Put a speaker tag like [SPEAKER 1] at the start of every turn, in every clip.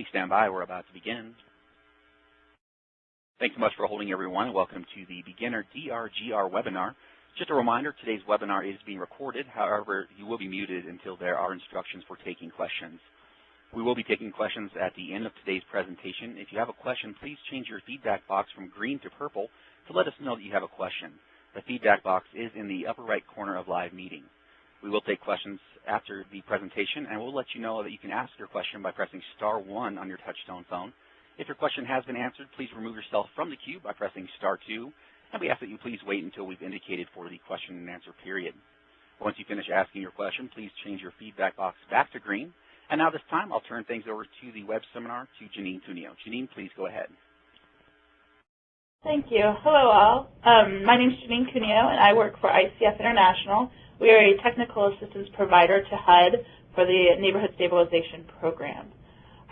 [SPEAKER 1] Please stand by. We're about to begin. Thanks so much for holding, everyone. Welcome to the Beginner DRGR webinar. Just a reminder, today's webinar is being recorded. However, you will be muted until there are instructions for taking questions. We will be taking questions at the end of today's presentation. If you have a question, please change your feedback box from green to purple to let us know that you have a question. The feedback box is in the upper right corner of live meeting. We will take questions after the presentation, and we'll let you know that you can ask your question by pressing star 1 on your touch-tone phone. If your question has been answered, please remove yourself from the queue by pressing star 2, and we ask that you please wait until we've indicated for the question and answer period. Once you finish asking your question, please change your feedback box back to green. And now this time, I'll turn things over to the web seminar to Janine Cuneo. Janine, please go ahead.
[SPEAKER 2] Thank you. Hello, all. My name is Janine Cuneo, and I work for ICF International. We are a technical assistance provider to HUD for the Neighborhood Stabilization Program.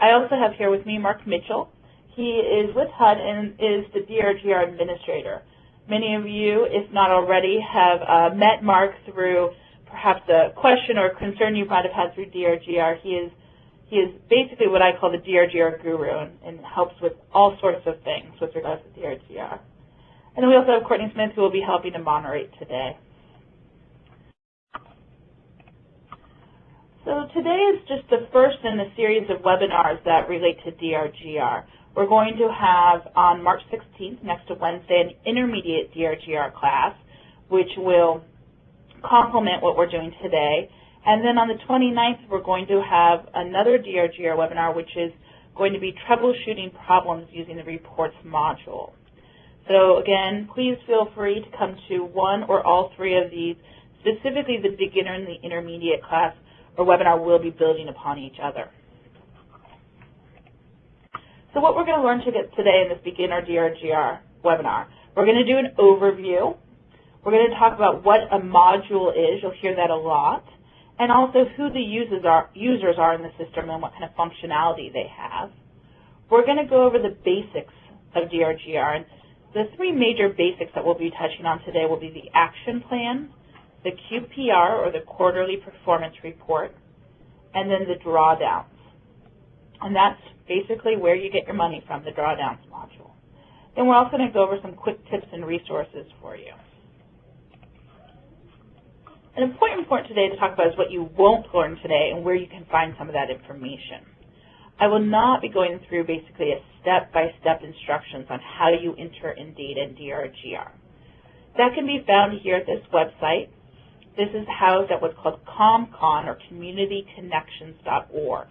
[SPEAKER 2] I also have here with me Mark Mitchell. He is with HUD and is the DRGR administrator. Many of you, if not already, have met Mark through perhaps a question or concern you might have had through DRGR. He is basically what I call the DRGR guru and helps with all sorts of things with regards to DRGR. And then we also have Courtney Smith, who will be helping to moderate today. So today is just the first in a series of webinars that relate to DRGR. We're going to have on March 16th, next to Wednesday, an intermediate DRGR class, which will complement what we're doing today. And then on the 29th, we're going to have another DRGR webinar, which is going to be troubleshooting problems using the reports module. So again, please feel free to come to one or all three of these, specifically the beginner and the intermediate class or webinar will be building upon each other. So what we're going to learn today in this beginner DRGR webinar, we're going to do an overview. We're going to talk about what a module is. You'll hear that a lot. And also who the users are in the system and what kind of functionality they have. We're going to go over the basics of DRGR. And the three major basics that we'll be touching on today will be the action plan, the QPR, or the quarterly performance report, and then the drawdowns. And that's basically where you get your money from, the drawdowns module. Then we're also going to go over some quick tips and resources for you. An important point today to talk about is what you won't learn today and where you can find some of that information. I will not be going through basically a step-by-step instructions on how you enter in data in DRGR. That can be found here at this website. This is housed at what's called ComCon, or communityconnections.org.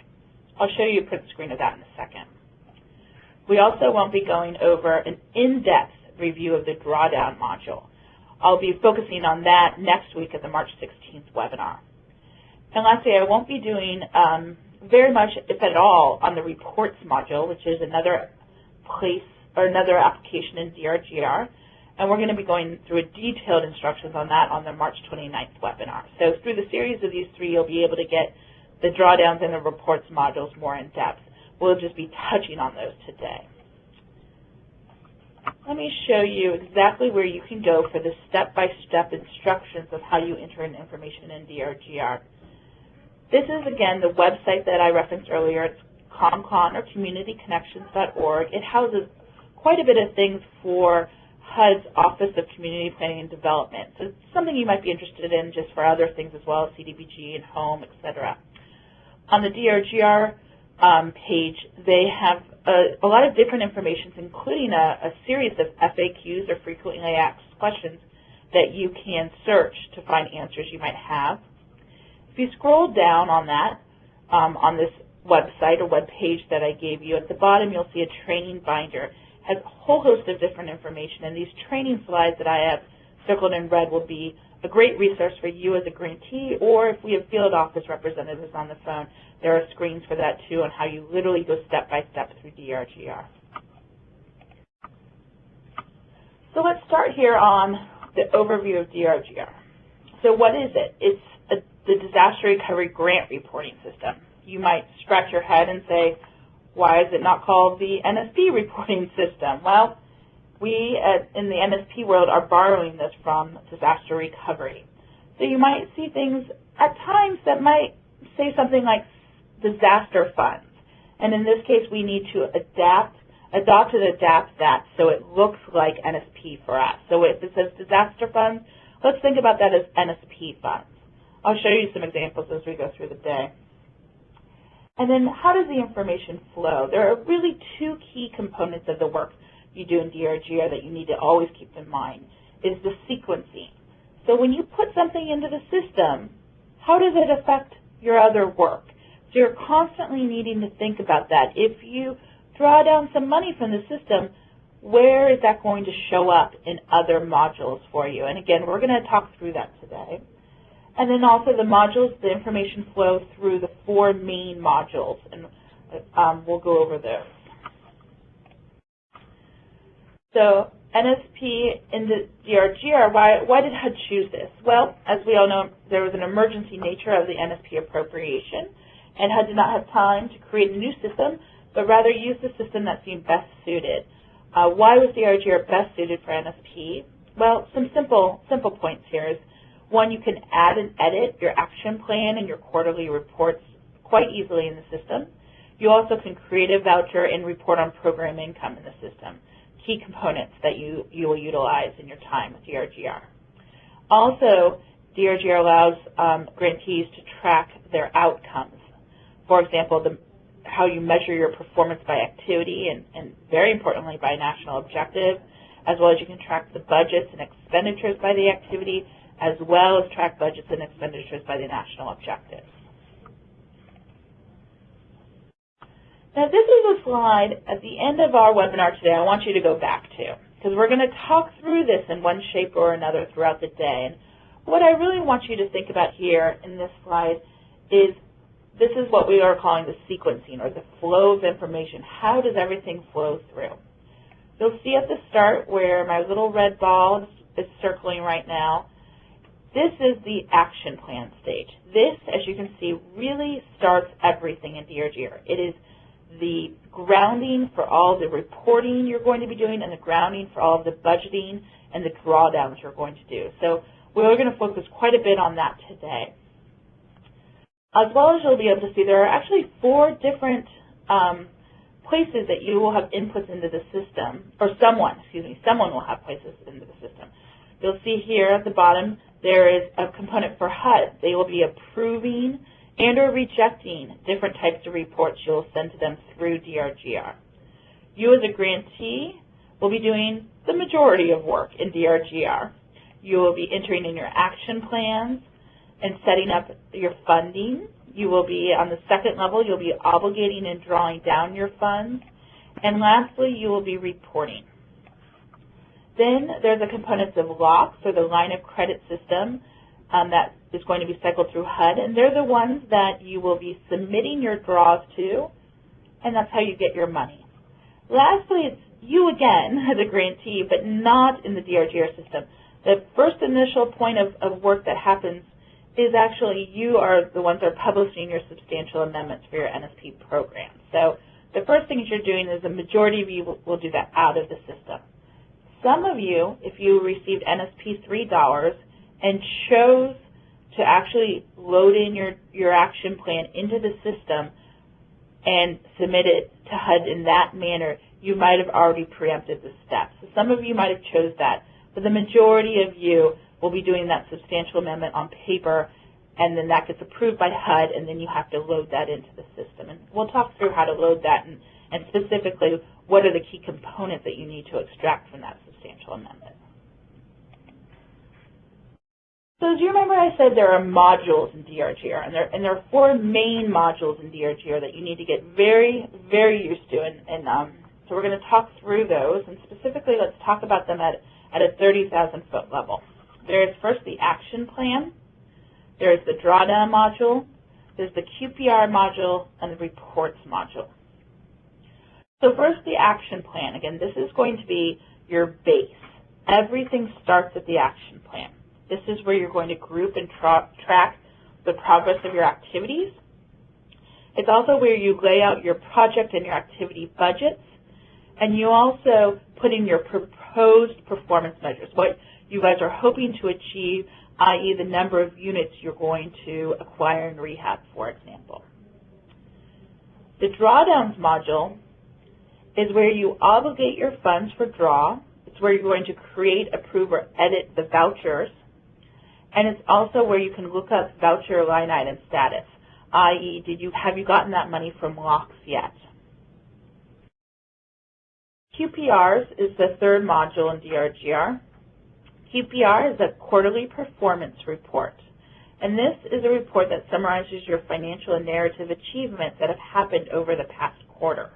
[SPEAKER 2] I'll show you a print screen of that in a second. We also won't be going over an in-depth review of the drawdown module. I'll be focusing on that next week at the March 16th webinar. And lastly, I won't be doing very much, if at all, on the reports module, which is another place or another application in DRGR. And we're going to be going through a detailed instructions on that on the March 29th webinar. So through the series of these three, you'll be able to get the drawdowns and the reports modules more in depth. We'll just be touching on those today. Let me show you exactly where you can go for the step-by-step instructions of how you enter in information in DRGR. This is, again, the website that I referenced earlier. It's ComCon, or communityconnections.org. It houses quite a bit of things for HUD's Office of Community Planning and Development. So it's something you might be interested in just for other things as well, CDBG and home, etc. On the DRGR page, they have a lot of different information, including a series of FAQs, or frequently asked questions, that you can search to find answers you might have. If you scroll down on that, on this website or web page that I gave you, at the bottom you'll see a training binder. It has a whole host of different information, and these training slides that I have circled in red will be a great resource for you as a grantee, or if we have field office representatives on the phone, there are screens for that too on how you literally go step by step through DRGR. So let's start here on the overview of DRGR. So what is it? It's the Disaster Recovery Grant Reporting System. You might scratch your head and say, why is it not called the NSP reporting system? Well, we in the NSP world are borrowing this from disaster recovery. So you might see things at times that might say something like disaster funds. And in this case, we need to adopt and adapt that so it looks like NSP for us. So if it says disaster funds, let's think about that as NSP funds. I'll show you some examples as we go through the day. And then how does the information flow? There are really two key components of the work you do in DRGR that you need to always keep in mind, is the sequencing. So when you put something into the system, how does it affect your other work? So you're constantly needing to think about that. If you draw down some money from the system, where is that going to show up in other modules for you? And again, we're going to talk through that today. And then also the modules, the information flows through the 4 main modules, and we'll go over those. So NSP in the DRGR, why did HUD choose this? Well, as we all know, there was an emergency nature of the NSP appropriation, and HUD did not have time to create a new system, but rather use the system that seemed best suited. Why was DRGR best suited for NSP? Well, some simple points here is, one, you can add and edit your action plan and your quarterly reports quite easily in the system. You also can create a voucher and report on program income in the system, key components that you will utilize in your time with DRGR. Also, DRGR allows grantees to track their outcomes. For example, how you measure your performance by activity and very importantly by national objective, as well as you can track the budgets and expenditures by the activity, as well as track budgets and expenditures by the national objectives. Now, this is a slide at the end of our webinar today I want you to go back to, because we're going to talk through this in one shape or another throughout the day. And what I really want you to think about here in this slide is this is what we are calling the sequencing, or the flow of information. How does everything flow through? You'll see at the start where my little red ball is circling right now. This is the action plan stage. This, as you can see, really starts everything in DRGR. It is the grounding for all the reporting you're going to be doing and the grounding for all of the budgeting and the drawdowns you're going to do. So we're going to focus quite a bit on that today. As well as you'll be able to see, there are actually 4 different places that you will have inputs into the system, or someone will have places into the system. You'll see here at the bottom, there is a component for HUD. They will be approving and or rejecting different types of reports you'll send to them through DRGR. You as a grantee will be doing the majority of work in DRGR. You will be entering in your action plans and setting up your funding. You will be, on the second level, you'll be obligating and drawing down your funds. And lastly, you will be reporting. Then there's a component of LOCKS, or the line of credit system, that is going to be cycled through HUD, and they're the ones that you will be submitting your draws to, and that's how you get your money. Lastly, it's you again as a grantee, but not in the DRGR system. The first initial point of work that happens is actually you are the ones that are publishing your substantial amendments for your NSP program. So the first thing you're doing is the majority of you will do that out of the system. Some of you, if you received NSP $3 and chose to actually load in your action plan into the system and submit it to HUD in that manner, you might have already preempted the steps. So some of you might have chose that, but the majority of you will be doing that substantial amendment on paper, and then that gets approved by HUD, and then you have to load that into the system. And we'll talk through how to load that and specifically what are the key components that you need to extract from that substantial amendment. So as you remember, I said there are modules in DRGR, and there are 4 main modules in DRGR that you need to get very, very used to. So we're going to talk through those, and specifically let's talk about them at a 30,000-foot level. There is first the action plan, there is the drawdown module, there's the QPR module, and the reports module. So first the action plan. Again, this is going to be your base. Everything starts at the action plan. This is where you're going to group and track the progress of your activities. It's also where you lay out your project and your activity budgets, and you also put in your proposed performance measures, what you guys are hoping to achieve, i.e. the number of units you're going to acquire in rehab, for example. The drawdowns module is where you obligate your funds for draw. It's where you're going to create, approve, or edit the vouchers. And it's also where you can look up voucher line item status, i.e., have you gotten that money from locks yet? QPRs is the third module in DRGR. QPR is a quarterly performance report. And this is a report that summarizes your financial and narrative achievements that have happened over the past quarter.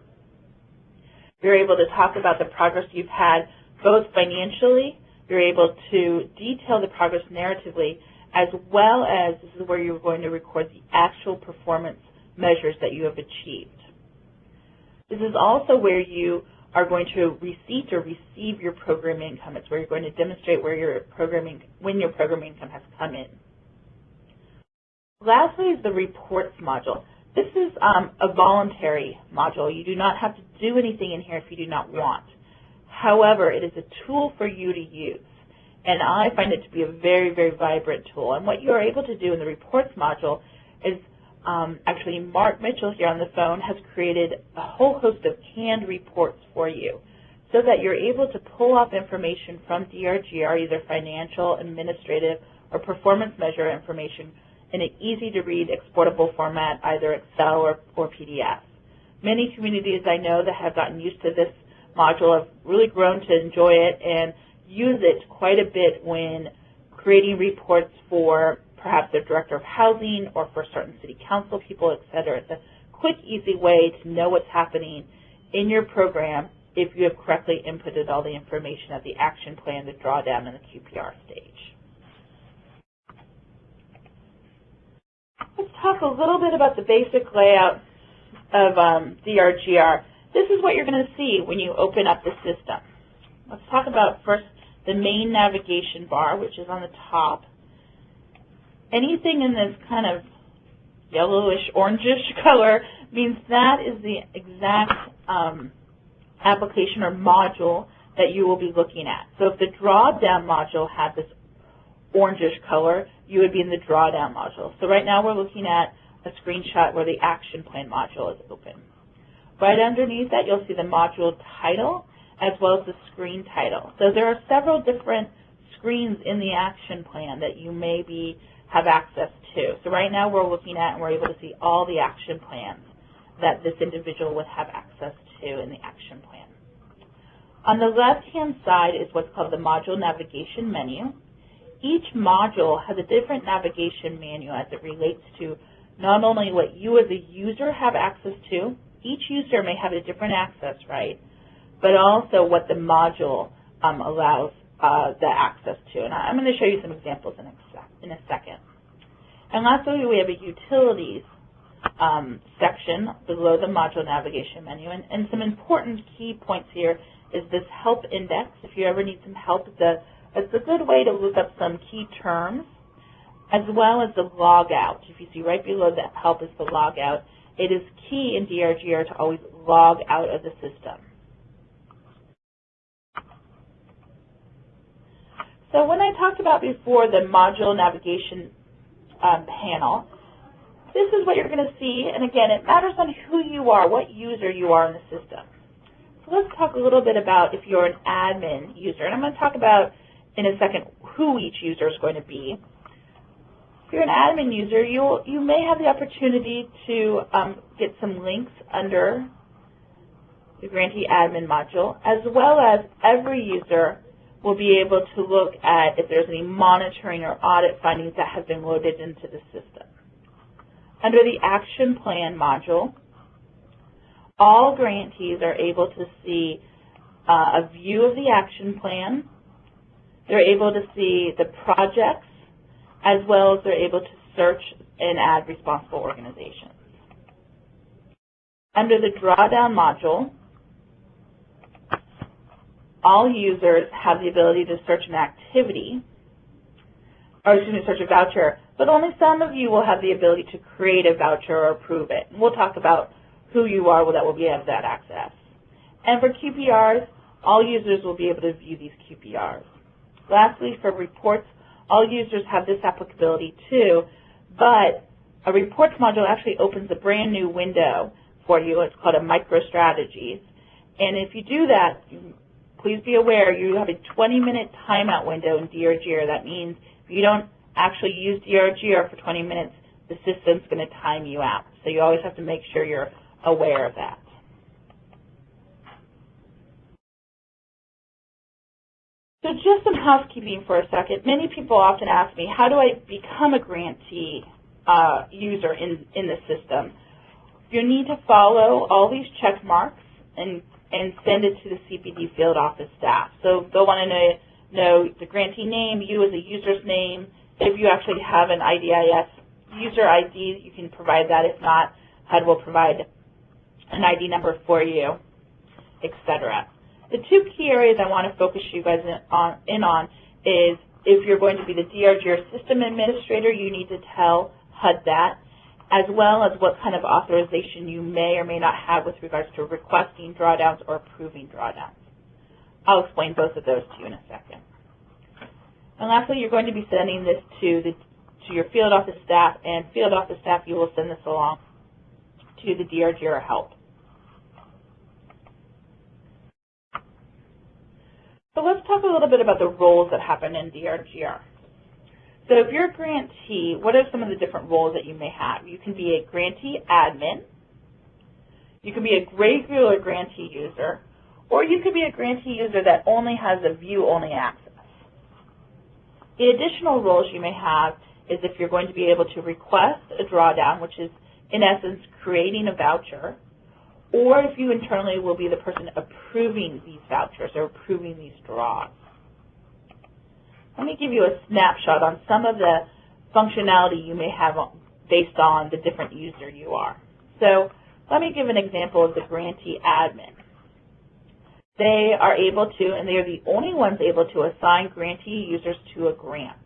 [SPEAKER 2] You're able to talk about the progress you've had both financially, you're able to detail the progress narratively, as well as this is where you're going to record the actual performance measures that you have achieved. This is also where you are going to receipt or receive your program income. It's where you're going to demonstrate when your program income has come in. Lastly is the reports module. This is a voluntary module. You do not have to do anything in here if you do not want. However, it is a tool for you to use, and I find it to be a very, very vibrant tool. And what you are able to do in the reports module is actually Mark Mitchell here on the phone has created a whole host of canned reports for you so that you're able to pull up information from DRGR, either financial, administrative, or performance measure information in an easy-to-read, exportable format, either Excel or PDF. Many communities I know that have gotten used to this module have really grown to enjoy it and use it quite a bit when creating reports for perhaps their director of housing or for certain city council people, et cetera. It's a quick, easy way to know what's happening in your program if you have correctly inputted all the information at the action plan, the drawdown, and the QPR stage. Let's talk a little bit about the basic layout of DRGR. This is what you're going to see when you open up the system. Let's talk about first the main navigation bar, which is on the top. Anything in this kind of yellowish, orangish color means that is the exact application or module that you will be looking at. So if the drawdown module had this orangish color, you would be in the drawdown module. So right now we're looking at a screenshot where the action plan module is open. Right underneath that, you'll see the module title as well as the screen title. So there are several different screens in the action plan that you maybe have access to. So right now we're looking at and we're able to see all the action plans that this individual would have access to in the action plan. On the left-hand side is what's called the module navigation menu. Each module has a different navigation menu as it relates to not only what you as a user have access to, each user may have a different access right, but also what the module allows the access to. And I'm going to show you some examples in a second. And lastly, we have a utilities section below the module navigation menu. And some important key points here is this help index. If you ever need some help, it's a good way to look up some key terms, as well as the log out. If you see right below that help is the log out. It is key in DRGR to always log out of the system. So when I talked about before the module navigation panel, this is what you're going to see. And again, it matters on who you are, what user you are in the system. So let's talk a little bit about if you're an admin user. And I'm going to talk about in a second who each user is going to be. If you're an admin user, you may have the opportunity to get some links under the grantee admin module, as well as every user will be able to look at if there's any monitoring or audit findings that have been loaded into the system. Under the action plan module, all grantees are able to see a view of the action plan. They're able to see the projects, as well as they're able to search and add responsible organizations. Under the drawdown module, all users have the ability to search an activity, or excuse me, search a voucher, but only some of you will have the ability to create a voucher or approve it. And we'll talk about who you are that will be able to have that access. And for QPRs, all users will be able to view these QPRs. Lastly, for reports, all users have this applicability too, but a reports module actually opens a brand new window for you. It's called a MicroStrategies. And if you do that, please be aware you have a 20-minute timeout window in DRGR. That means if you don't actually use DRGR for 20 minutes, the system's going to time you out. So you always have to make sure you're aware of that. So just some housekeeping for a second. Many people often ask me, how do I become a grantee user in the system? You need to follow all these check marks and send it to the CPD field office staff. So they'll want to know the grantee name, you as a user's name. If you actually have an IDIS user ID, you can provide that. If not, HUD will provide an ID number for you, etc. The two key areas I want to focus you guys in on is if you're going to be the DRGR system administrator, you need to tell HUD that, as well as what kind of authorization you may or may not have with regards to requesting drawdowns or approving drawdowns. I'll explain both of those to you in a second. And lastly, you're going to be sending this to your field office staff, and field office staff, you will send this along to the DRGR help. So let's talk a little bit about the roles that happen in DRGR. So if you're a grantee, what are some of the different roles that you may have? You can be a grantee admin, you can be a regular grantee user, or you could be a grantee user that only has a view-only access. The additional roles you may have is if you're going to be able to request a drawdown, which is in essence creating a voucher, or if you internally will be the person approving these vouchers or approving these draws. Let me give you a snapshot on some of the functionality you may have based on the different user you are. So let me give an example of the grantee admin. They are able to, and they are the only ones able to assign grantee users to a grant.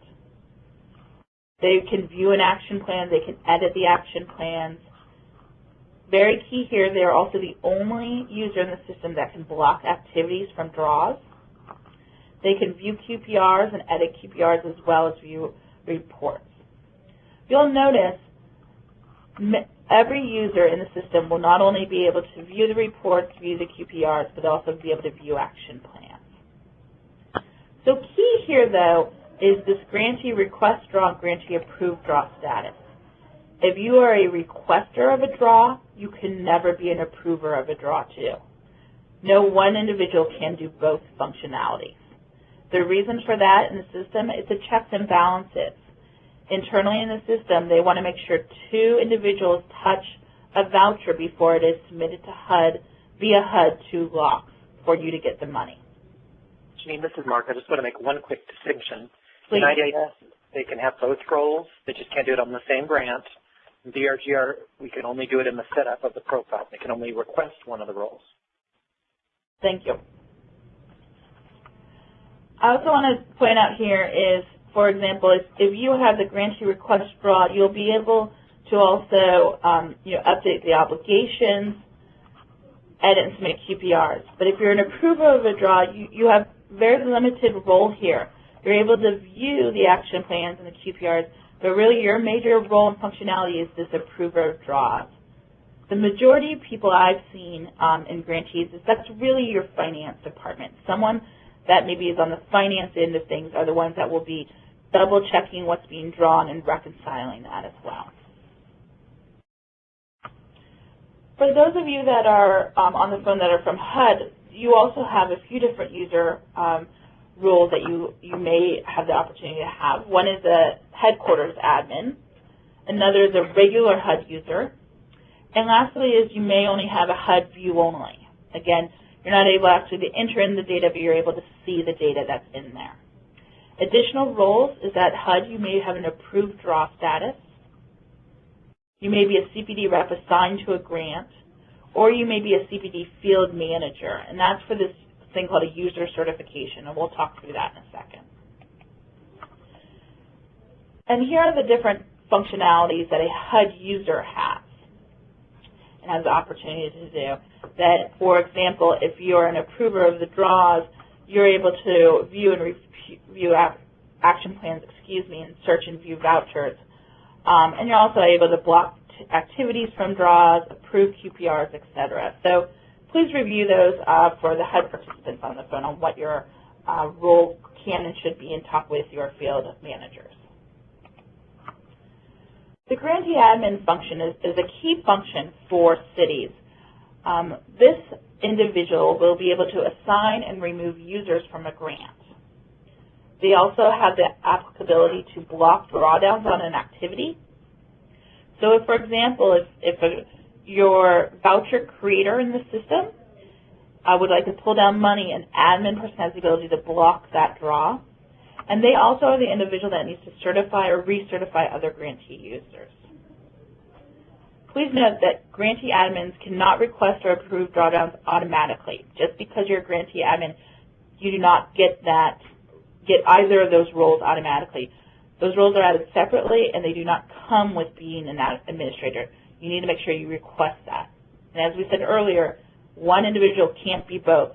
[SPEAKER 2] They can view an action plan, they can edit the action plans. Very key here, they are also the only user in the system that can block activities from draws. They can view QPRs and edit QPRs as well as view reports. You'll notice every user in the system will not only be able to view the reports, view the QPRs, but also be able to view action plans. So key here, though, is this grantee request draw and grantee approved draw status. If you are a requester of a draw, you can never be an approver of a draw too. No one individual can do both functionalities. The reason for that in the system is the checks and balances. Internally in the system, they want to make sure two individuals touch a voucher before it is submitted to HUD via HUD to locks for you to get the money.
[SPEAKER 3] Janine, this is Mark. I just want to make one quick distinction.
[SPEAKER 2] Please.
[SPEAKER 3] In IDIS, they can have both roles. They just can't do it on the same grant. In DRGR, we can only do it in the setup of the profile. They can only request one of the roles.
[SPEAKER 2] Thank you. I also want to point out here is, for example, if you have the grantee request draw, you'll be able to also update the obligations, edit and submit QPRs. But if you're an approver of a draw, you have very limited role here. You're able to view the action plans and the QPRs, but really your major role and functionality is this approver of draws. The majority of people I've seen in grantees is that's really your finance department. Someone that maybe is on the finance end of things are the ones that will be double checking what's being drawn and reconciling that as well. For those of you that are on the phone that are from HUD, you also have a few different user roles that you may have the opportunity to have. One is a headquarters admin. Another is a regular HUD user. And lastly is you may only have a HUD view only. Again, you're not able actually to enter in the data, but you're able to see the data that's in there. Additional roles is that HUD, you may have an approved draw status. You may be a CPD rep assigned to a grant, or you may be a CPD field manager, and that's for this thing called a user certification, and we'll talk through that in a second. And here are the different functionalities that a HUD user has and has the opportunity to do. That, for example, if you're an approver of the draws, you're able to view and review action plans, and search and view vouchers. And you're also able to block activities from draws, approved QPRs, etc. So please review those for the HUD participants on the phone on what your role can and should be, and talk with your field managers. The grantee admin function is a key function for cities. This individual will be able to assign and remove users from a grant. They also have the applicability to block drawdowns on an activity. So if, for example, if your voucher creator in the system would like to pull down money, an admin person has the ability to block that draw. And they also are the individual that needs to certify or recertify other grantee users. Please note that grantee admins cannot request or approve drawdowns automatically. Just because you're a grantee admin, you do not get either of those roles automatically. Those roles are added separately, and they do not come with being an administrator. You need to make sure you request that. And as we said earlier, one individual can't be both.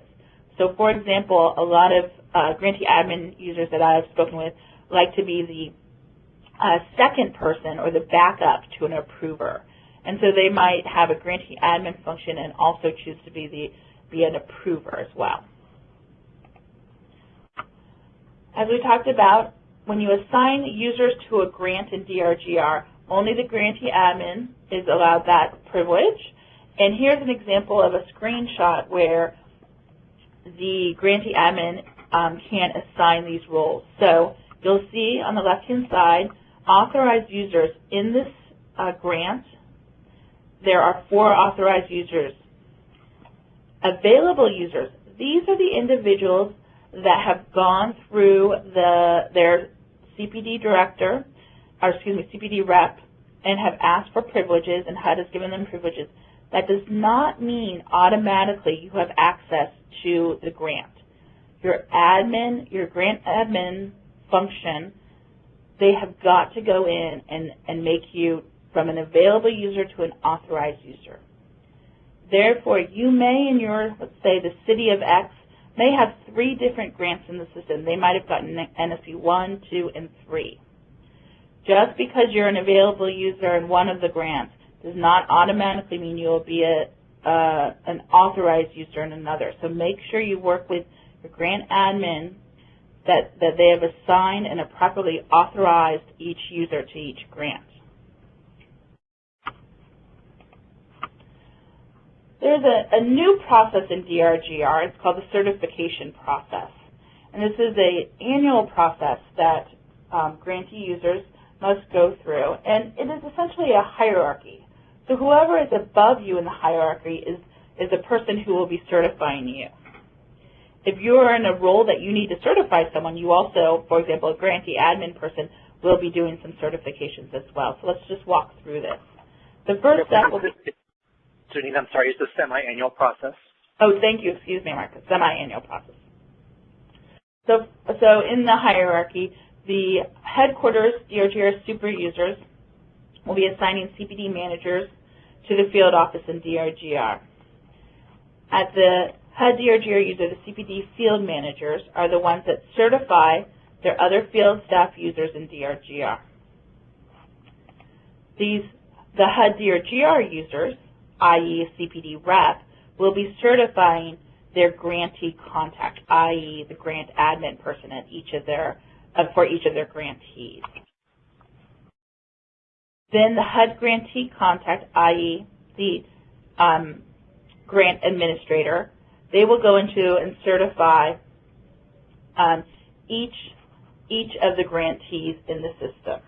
[SPEAKER 2] So, for example, a lot of grantee admin users that I've spoken with like to be the second person or the backup to an approver. And so they might have a grantee admin function and also choose to be an approver as well. As we talked about, when you assign users to a grant in DRGR, only the grantee admin is allowed that privilege. And here's an example of a screenshot where the grantee admin can assign these roles. So you'll see on the left-hand side, authorized users. In this grant, there are 4 authorized users. Available users, these are the individuals that have gone through their CPD director, or excuse me, CPD rep, and have asked for privileges, and HUD has given them privileges. That does not mean automatically you have access to the grant. Your grant admin function, they have got to go in and make you from an available user to an authorized user. Therefore, you may in your, let's say, the city of X, may have 3 different grants in the system. They might have gotten NSC 1, 2, and 3. Just because you're an available user in one of the grants does not automatically mean you'll be an authorized user in another. So make sure you work with your grant admin that they have assigned and have properly authorized each user to each grant. There's a new process in DRGR. It's called the certification process. And this is an annual process that grantee users must go through. And it is essentially a hierarchy. So whoever is above you in the hierarchy is the person who will be certifying you. If you're in a role that you need to certify someone, you also, for example, a grantee admin person will be doing some certifications as well. So let's just walk through this. The first step will be...
[SPEAKER 3] Janine, I'm sorry, it's a semi-annual process.
[SPEAKER 2] Oh, thank you. Excuse me, Marcus. Semi-annual process. So in the hierarchy, the headquarters DRGR super users will be assigning CPD managers to the field office in DRGR. At the HUD DRGR user, the CPD field managers are the ones that certify their other field staff users in DRGR. The HUD DRGR users, i.e. CPD rep, will be certifying their grantee contact, i.e. the grant admin person at each of their, for each of their grantees. Then the HUD grantee contact, i.e. the grant administrator, they will go into and certify each of the grantees in the system.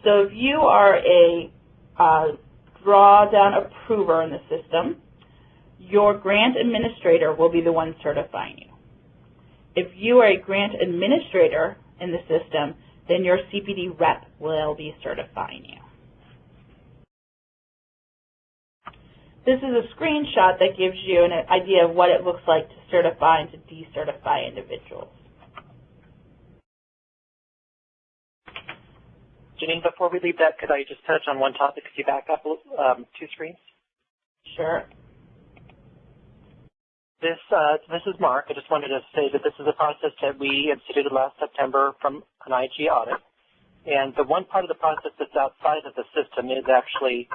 [SPEAKER 2] So if you are a drawdown approver in the system, your grant administrator will be the one certifying you. If you are a grant administrator in the system, then your CPD rep will be certifying you. This is a screenshot that gives you an idea of what it looks like to certify and to decertify individuals.
[SPEAKER 3] Janine, before we leave that, could I just touch on one topic? Could you back up 2 screens?
[SPEAKER 2] Sure.
[SPEAKER 3] This is Mark. I just wanted to say that this is a process that we instituted last September from an IG audit. And the one part of the process that's outside of the system is actually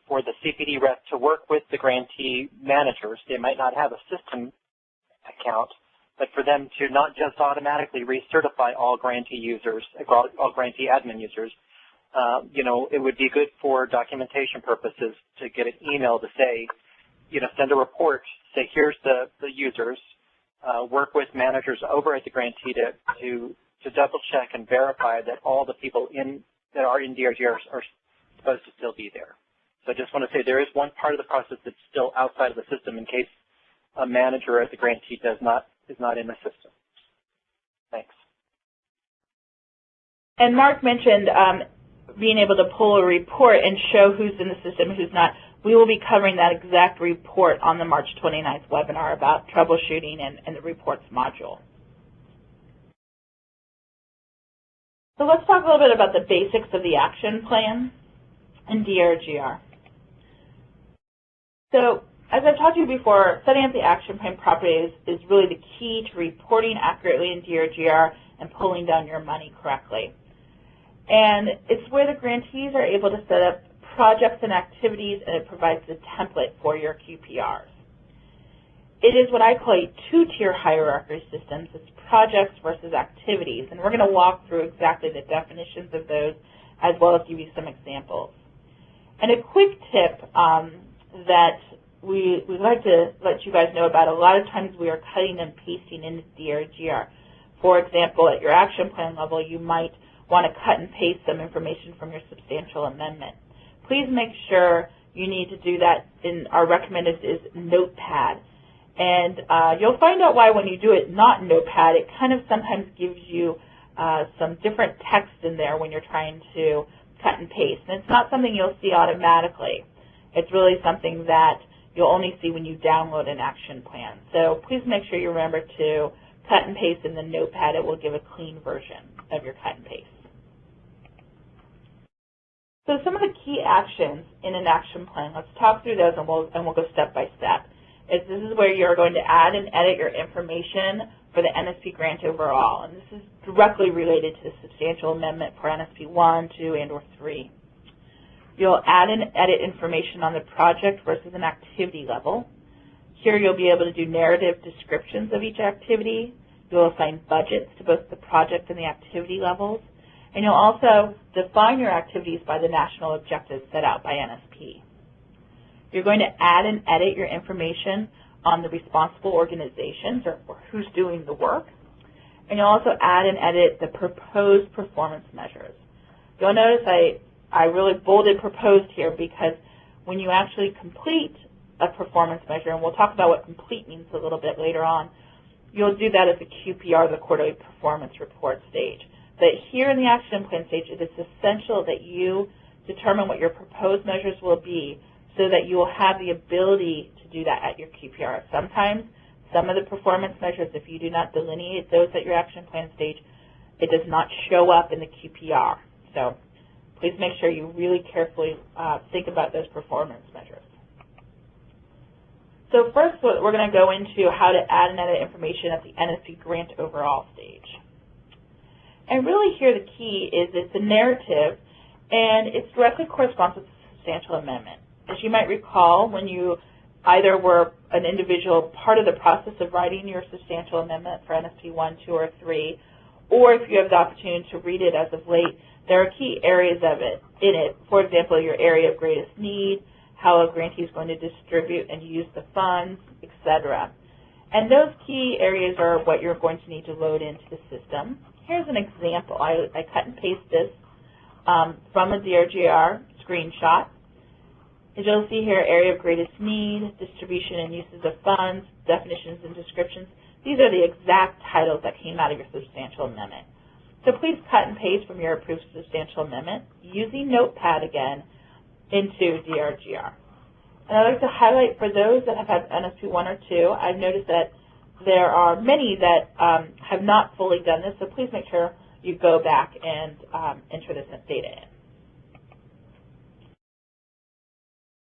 [SPEAKER 3] for the CPD rep to work with the grantee managers. They might not have a system account, but for them to not just automatically recertify all grantee users, all grantee admin users, it would be good for documentation purposes to get an email to say, send a report, say here's the users, work with managers over at the grantee to double check and verify that all the people that are in DRGR are supposed to still be there. So I just want to say there is one part of the process that's still outside of the system in case a manager at the grantee is not in the system. Thanks.
[SPEAKER 2] And Mark mentioned being able to pull a report and show who's in the system and who's not. We will be covering that exact report on the March 29th webinar about troubleshooting and the reports module. So let's talk a little bit about the basics of the action plan in DRGR. So as I've talked to you before, setting up the action plan properly is really the key to reporting accurately in DRGR and pulling down your money correctly. And it's where the grantees are able to set up projects and activities, and it provides the template for your QPRs. It is what I call a two-tier hierarchy systems. It's projects versus activities, and we're going to walk through exactly the definitions of those as well as give you some examples. And a quick tip that we'd like to let you guys know about, a lot of times we are cutting and pasting into DRGR. For example, at your action plan level, you might want to cut and paste some information from your substantial amendment. Please make sure you need to do that in our recommended is Notepad. And you'll find out why when you do it not in Notepad, it kind of sometimes gives you some different text in there when you're trying to cut and paste. And it's not something you'll see automatically. It's really something that you'll only see when you download an action plan. So please make sure you remember to cut and paste in the Notepad. It will give a clean version of your cut and paste. So some of the key actions in an action plan, let's talk through those and we'll go step by step. This is where you're going to add and edit your information for the NSP grant overall. And this is directly related to the substantial amendment for NSP 1, 2, and or 3. You'll add and edit information on the project versus an activity level. Here you'll be able to do narrative descriptions of each activity. You'll assign budgets to both the project and the activity levels. And you'll also define your activities by the national objectives set out by NSP. You're going to add and edit your information on the responsible organizations or who's doing the work. And you'll also add and edit the proposed performance measures. You'll notice I really bolded proposed here because when you actually complete a performance measure, and we'll talk about what complete means a little bit later on, you'll do that at the QPR, the quarterly performance report stage. But here in the action plan stage, it is essential that you determine what your proposed measures will be so that you will have the ability to do that at your QPR. Sometimes some of the performance measures, if you do not delineate those at your action plan stage, it does not show up in the QPR. So please make sure you really carefully think about those performance measures. So first, we're going to go into how to add and edit information at the NSP grant overall stage. And really here the key is it's a narrative, and it directly corresponds with the substantial amendment. As you might recall, when you either were an individual part of the process of writing your substantial amendment for NSP 1, 2, or 3, or if you have the opportunity to read it as of late, there are key areas of it in it. For example, your area of greatest need, how a grantee is going to distribute and use the funds, etc. And those key areas are what you're going to need to load into the system. Here's an example. I cut and paste this from a DRGR screenshot. As you'll see here, area of greatest need, distribution and uses of funds, definitions and descriptions. These are the exact titles that came out of your substantial amendment. So please cut and paste from your approved substantial amendment using Notepad again into DRGR. And I'd like to highlight for those that have had NSP 1 or 2, I've noticed that there are many that have not fully done this, so please make sure you go back and enter this data in.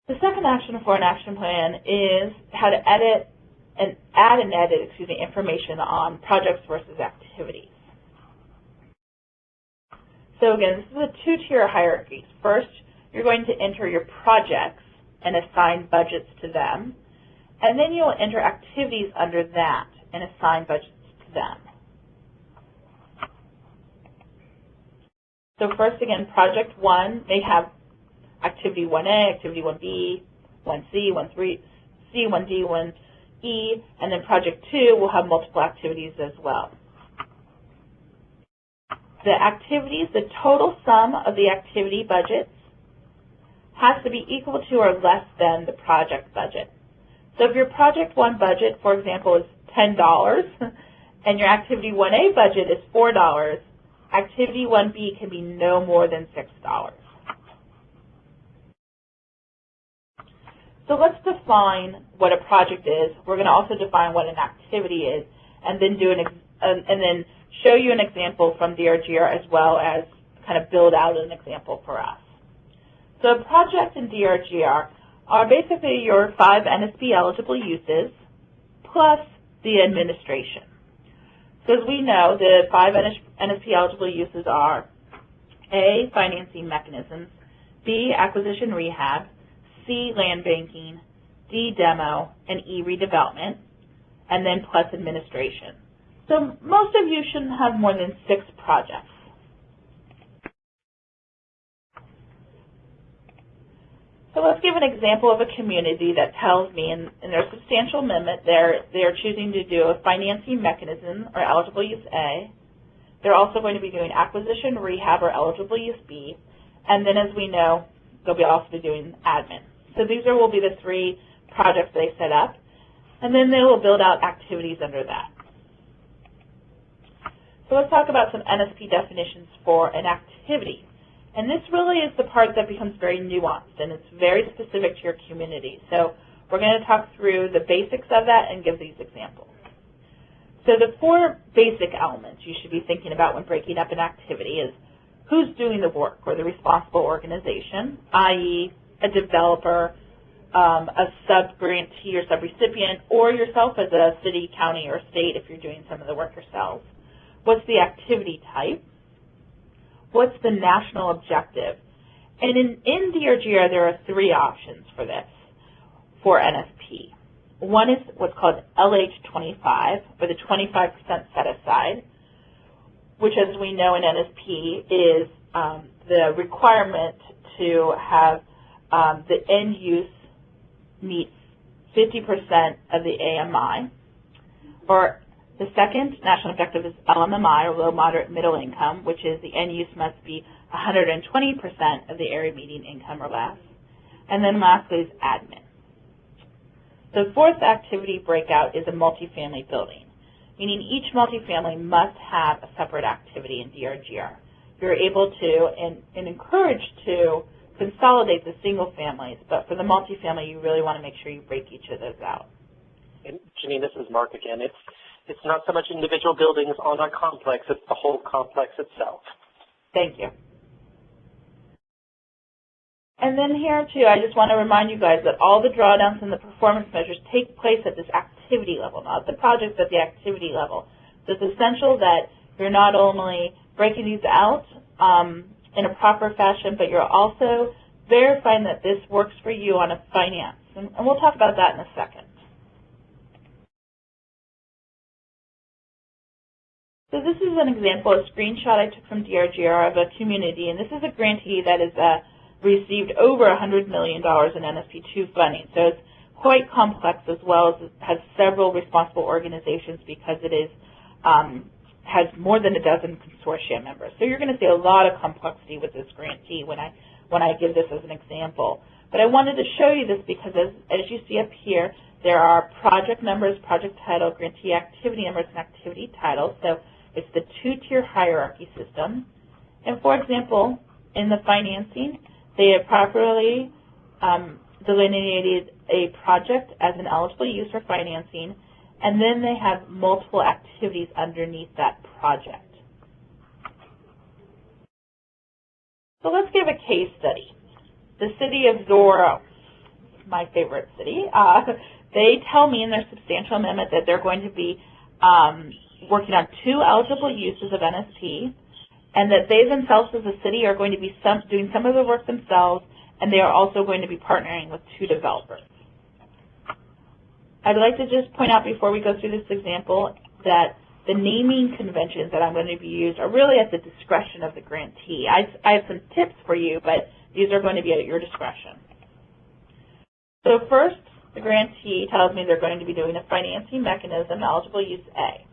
[SPEAKER 2] The second action for an action plan is how to edit and add and edit, information on projects versus activities. So again, this is a two-tier hierarchy. First, you're going to enter your projects and assign budgets to them, and then you'll enter activities under that and assign budgets to them. So first, again, Project 1 may have Activity 1A, Activity 1B, 1C, 1C, 1D, 1E, and then Project 2 will have multiple activities as well. The activities, the total sum of the activity budgets has to be equal to or less than the project budget. So if your Project 1 budget, for example, is $10 and your Activity 1A budget is $4, Activity 1B can be no more than $6. So let's define what a project is. We're going to also define what an activity is, and then then show you an example from DRGR as well as kind of build out an example for us. So a project in DRGR are basically your 5 NSP eligible uses plus the administration. So as we know, the 5 NSP eligible uses are A, financing mechanisms, B, acquisition rehab, C, land banking, D, demo, and E, redevelopment, and then plus administration. So most of you shouldn't have more than 6 projects. So let's give an example of a community that tells me in their substantial amendment they're choosing to do a financing mechanism or eligible use A. They're also going to be doing acquisition, rehab, or eligible use B. And then as we know, they'll be also doing admin. So these will be the 3 projects they set up. And then they will build out activities under that. So let's talk about some NSP definitions for an activity. And this really is the part that becomes very nuanced, and it's very specific to your community. So we're going to talk through the basics of that and give these examples. So the 4 basic elements you should be thinking about when breaking up an activity is who's doing the work or the responsible organization, i.e. a developer, a sub-grantee or sub-recipient, or yourself as a city, county, or state if you're doing some of the work yourselves. What's the activity type? What's the national objective? And in DRGR, there are 3 options for this, for NSP. One is what's called LH25, or the 25% set aside, which, as we know in NSP, is the requirement to have the end use meet 50% of the AMI, or the second national objective is LMMI, or low, moderate, middle income, which is the end use must be 120% of the area median income or less. And then lastly is admin. The 4th activity breakout is a multifamily building, meaning each multifamily must have a separate activity in DRGR. You're able to and encouraged to consolidate the single families, but for the multifamily, you really want to make sure you break each of those out.
[SPEAKER 3] And Janine, this is Mark again. It's not so much individual buildings on a complex, it's the whole complex itself.
[SPEAKER 2] Thank you. And then here, too, I just want to remind you guys that all the drawdowns and the performance measures take place at this activity level, not the projects at the activity level. So it's essential that you're not only breaking these out in a proper fashion, but you're also verifying that this works for you on a finance. And we'll talk about that in a second. So this is an example, a screenshot I took from DRGR of a community, and this is a grantee that has received over $100 million in NSP2 funding. So it's quite complex, as well as it has several responsible organizations because it is has more than a dozen consortia members. So you're going to see a lot of complexity with this grantee when I give this as an example. But I wanted to show you this because as you see up here, there are project numbers, project title, grantee activity numbers, and activity titles. So it's the 2-tier hierarchy system. And for example, in the financing, they have properly delineated a project as an eligible use for financing, and then they have multiple activities underneath that project. So let's give a case study. The city of Zorro, my favorite city, they tell me in their substantial amendment that they're going to be working on 2 eligible uses of NSP, and that they themselves as a city are going to be doing some of the work themselves, and they are also going to be partnering with 2 developers. I'd like to just point out before we go through this example that the naming conventions that I'm going to be used are really at the discretion of the grantee. I have some tips for you, but these are going to be at your discretion. So first, the grantee tells me they're going to be doing a financing mechanism, eligible use A.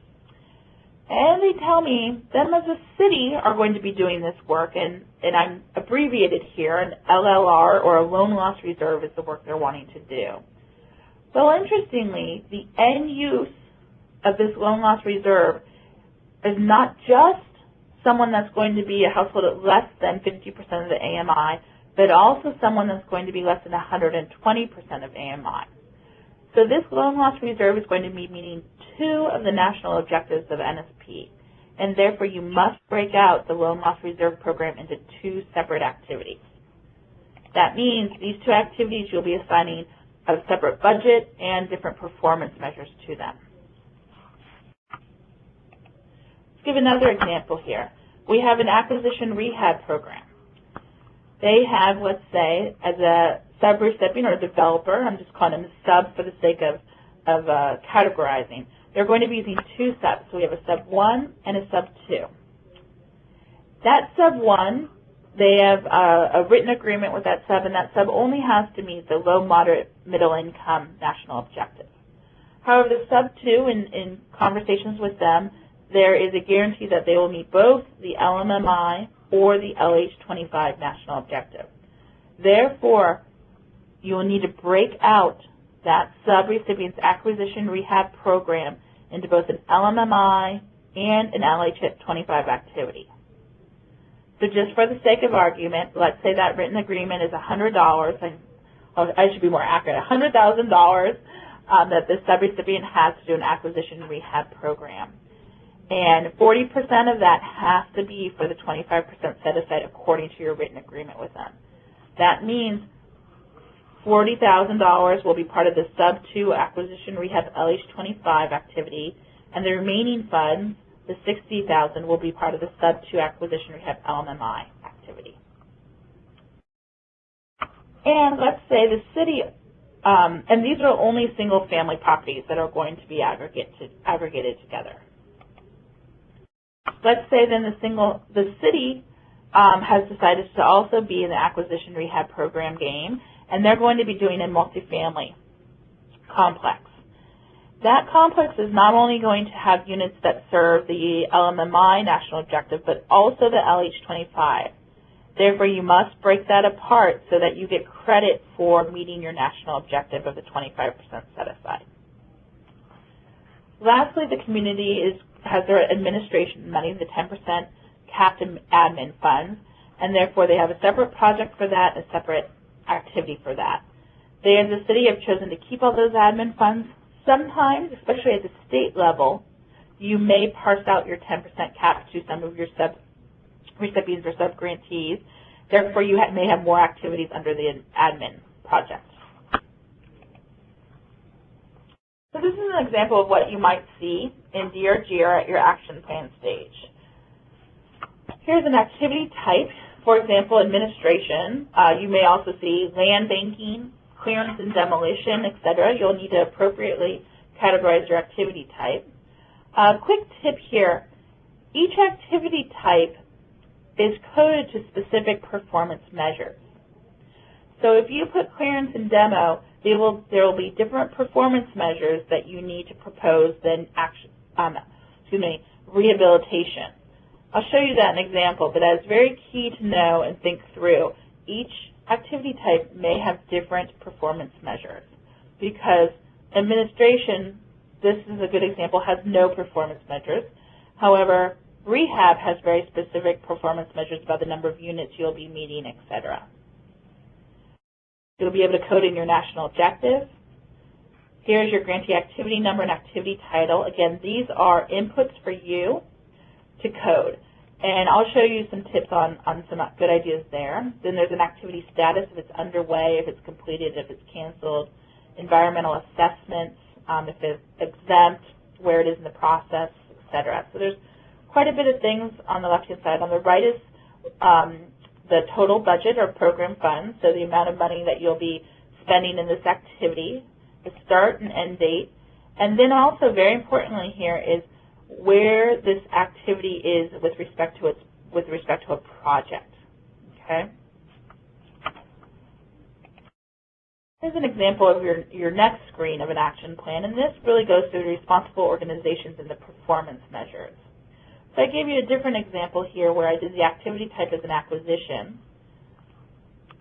[SPEAKER 2] And they tell me them as a city are going to be doing this work, and I'm abbreviated here, an LLR, or a loan loss reserve, is the work they're wanting to do. Well, interestingly, the end use of this loan loss reserve is not just someone that's going to be a household at less than 50% of the AMI, but also someone that's going to be less than 120% of AMI. So this loan loss reserve is going to be meeting 2 of the national objectives of NSP, and therefore you must break out the loan loss reserve program into 2 separate activities. That means these 2 activities you'll be assigning a separate budget and different performance measures to them. Let's give another example here. We have an acquisition rehab program. They have, let's say, as a sub-recipient or developer, I'm just calling them a sub for the sake of categorizing, they're going to be using 2 subs. So we have a sub 1 and a sub 2. That sub 1, they have a written agreement with that sub, and that sub only has to meet the low, moderate, middle income national objective. However, the sub 2, in conversations with them, there is a guarantee that they will meet both the LMMI or the LH25 national objective. Therefore, you will need to break out that sub-recipient's acquisition rehab program into both an LMMI and an LH25 activity. So just for the sake of argument, let's say that written agreement is $100, and I should be more accurate, $100,000 that the sub-recipient has to do an acquisition rehab program. And 40% of that has to be for the 25% set aside according to your written agreement with them. That means $40,000 will be part of the sub 2 acquisition rehab LH25 activity, and the remaining funds, the $60,000, will be part of the sub 2 acquisition rehab LMMI activity. And let's say the city, and these are only single family properties that are going to be aggregated together. Let's say then the city has decided to also be in the acquisition rehab program game, and they're going to be doing a multifamily complex. That complex is not only going to have units that serve the LMMI national objective, but also the LH25. Therefore, you must break that apart so that you get credit for meeting your national objective of the 25% set aside. Lastly, the community has their administration money, the 10% capped admin funds, and therefore they have a separate project for that, a separate activity for that. They, as a city, have chosen to keep all those admin funds. Sometimes, especially at the state level, you may parse out your 10% cap to some of your sub-recipients or sub-grantees. Therefore, you may have more activities under the admin project. So this is an example of what you might see in DRGR at your action plan stage. Here's an activity type. For example, administration. You may also see land banking, clearance and demolition, etc. You'll need to appropriately categorize your activity type. Quick tip here. Each activity type is coded to specific performance measures. So if you put clearance and demo, there will be different performance measures that you need to propose than rehabilitation. I'll show you that in an example, but that is very key to know and think through. Each activity type may have different performance measures because administration, this is a good example, has no performance measures. However, rehab has very specific performance measures about the number of units you'll be meeting, etc. You'll be able to code in your national objective. Here's your grantee activity number and activity title. Again, these are inputs for you to code. And I'll show you some tips on some good ideas there. Then there's an activity status, if it's underway, if it's completed, if it's canceled, environmental assessments, if it's exempt, where it is in the process, etc. So there's quite a bit of things on the left-hand side. On the right is the total budget or program funds, so the amount of money that you'll be spending in this activity, the start and end date, and then also very importantly here is where this activity is with respect to a project. Okay. Here's an example of your next screen of an action plan, and this really goes through the responsible organizations and the performance measures. So I gave you a different example here where I did the activity type as an acquisition.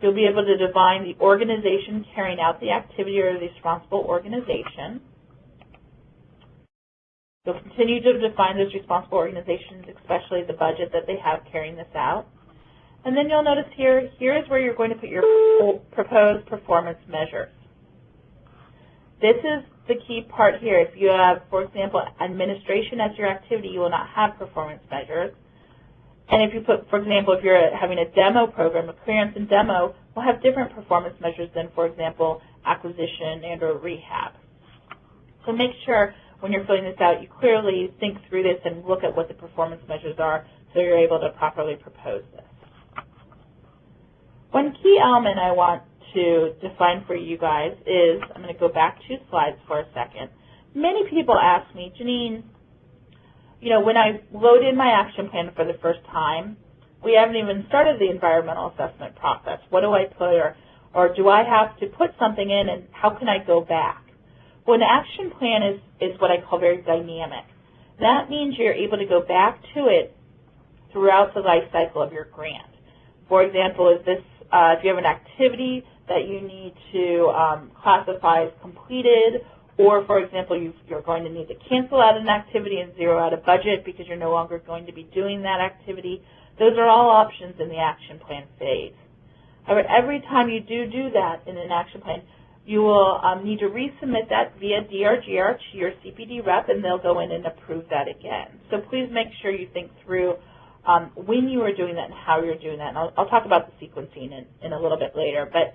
[SPEAKER 2] You'll be able to define the organization carrying out the activity or the responsible organization. You'll continue to define those responsible organizations, especially the budget that they have carrying this out. And then you'll notice here is where you're going to put your proposed performance measures. This is the key part here. If you have, for example, administration as your activity, you will not have performance measures. And if you put, for example, if you're having a demo program, a clearance and demo, will have different performance measures than, for example, acquisition and or rehab. So make sure when you're filling this out, you clearly think through this and look at what the performance measures are so you're able to properly propose this. One key element I want to define for you guys is, I'm going to go back 2 slides for a second. Many people ask me, Janine, you know, when I load in my action plan for the first time, we haven't even started the environmental assessment process. What do I put, or do I have to put something in, and how can I go back? Well, an action plan is what I call very dynamic. That means you're able to go back to it throughout the life cycle of your grant. For example, if you have an activity that you need to classify as completed, or, for example, you're going to need to cancel out an activity and zero out a budget because you're no longer going to be doing that activity, those are all options in the action plan phase. However, every time you do that in an action plan, you will need to resubmit that via DRGR to your CPD rep, and they'll go in and approve that again. So please make sure you think through when you are doing that and how you're doing that. And I'll talk about the sequencing in a little bit later, but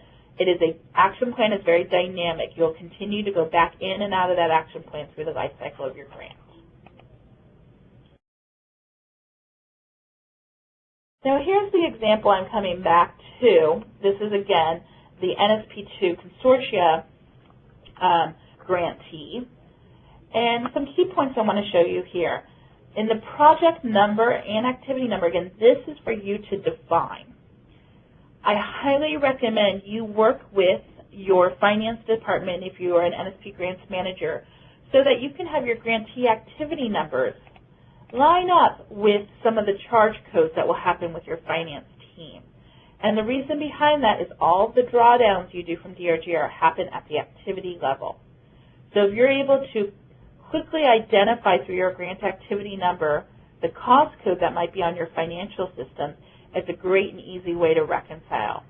[SPEAKER 2] action plan is very dynamic. You'll continue to go back in and out of that action plan through the life cycle of your grant. Now here's the example I'm coming back to. This is, again, the NSP2 Consortia grantee. And some key points I want to show you here. In the project number and activity number, again, this is for you to define. I highly recommend you work with your finance department if you are an NSP grants manager so that you can have your grantee activity numbers line up with some of the charge codes that will happen with your finance team. And the reason behind that is all the drawdowns you do from DRGR happen at the activity level. So if you're able to quickly identify through your grant activity number the cost code that might be on your financial system, it's a great and easy way to reconcile.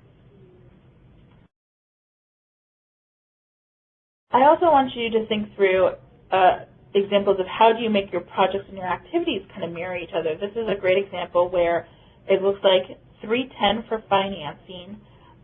[SPEAKER 2] I also want you to think through examples of how do you make your projects and your activities kind of mirror each other. This is a great example where it looks like 310 for financing.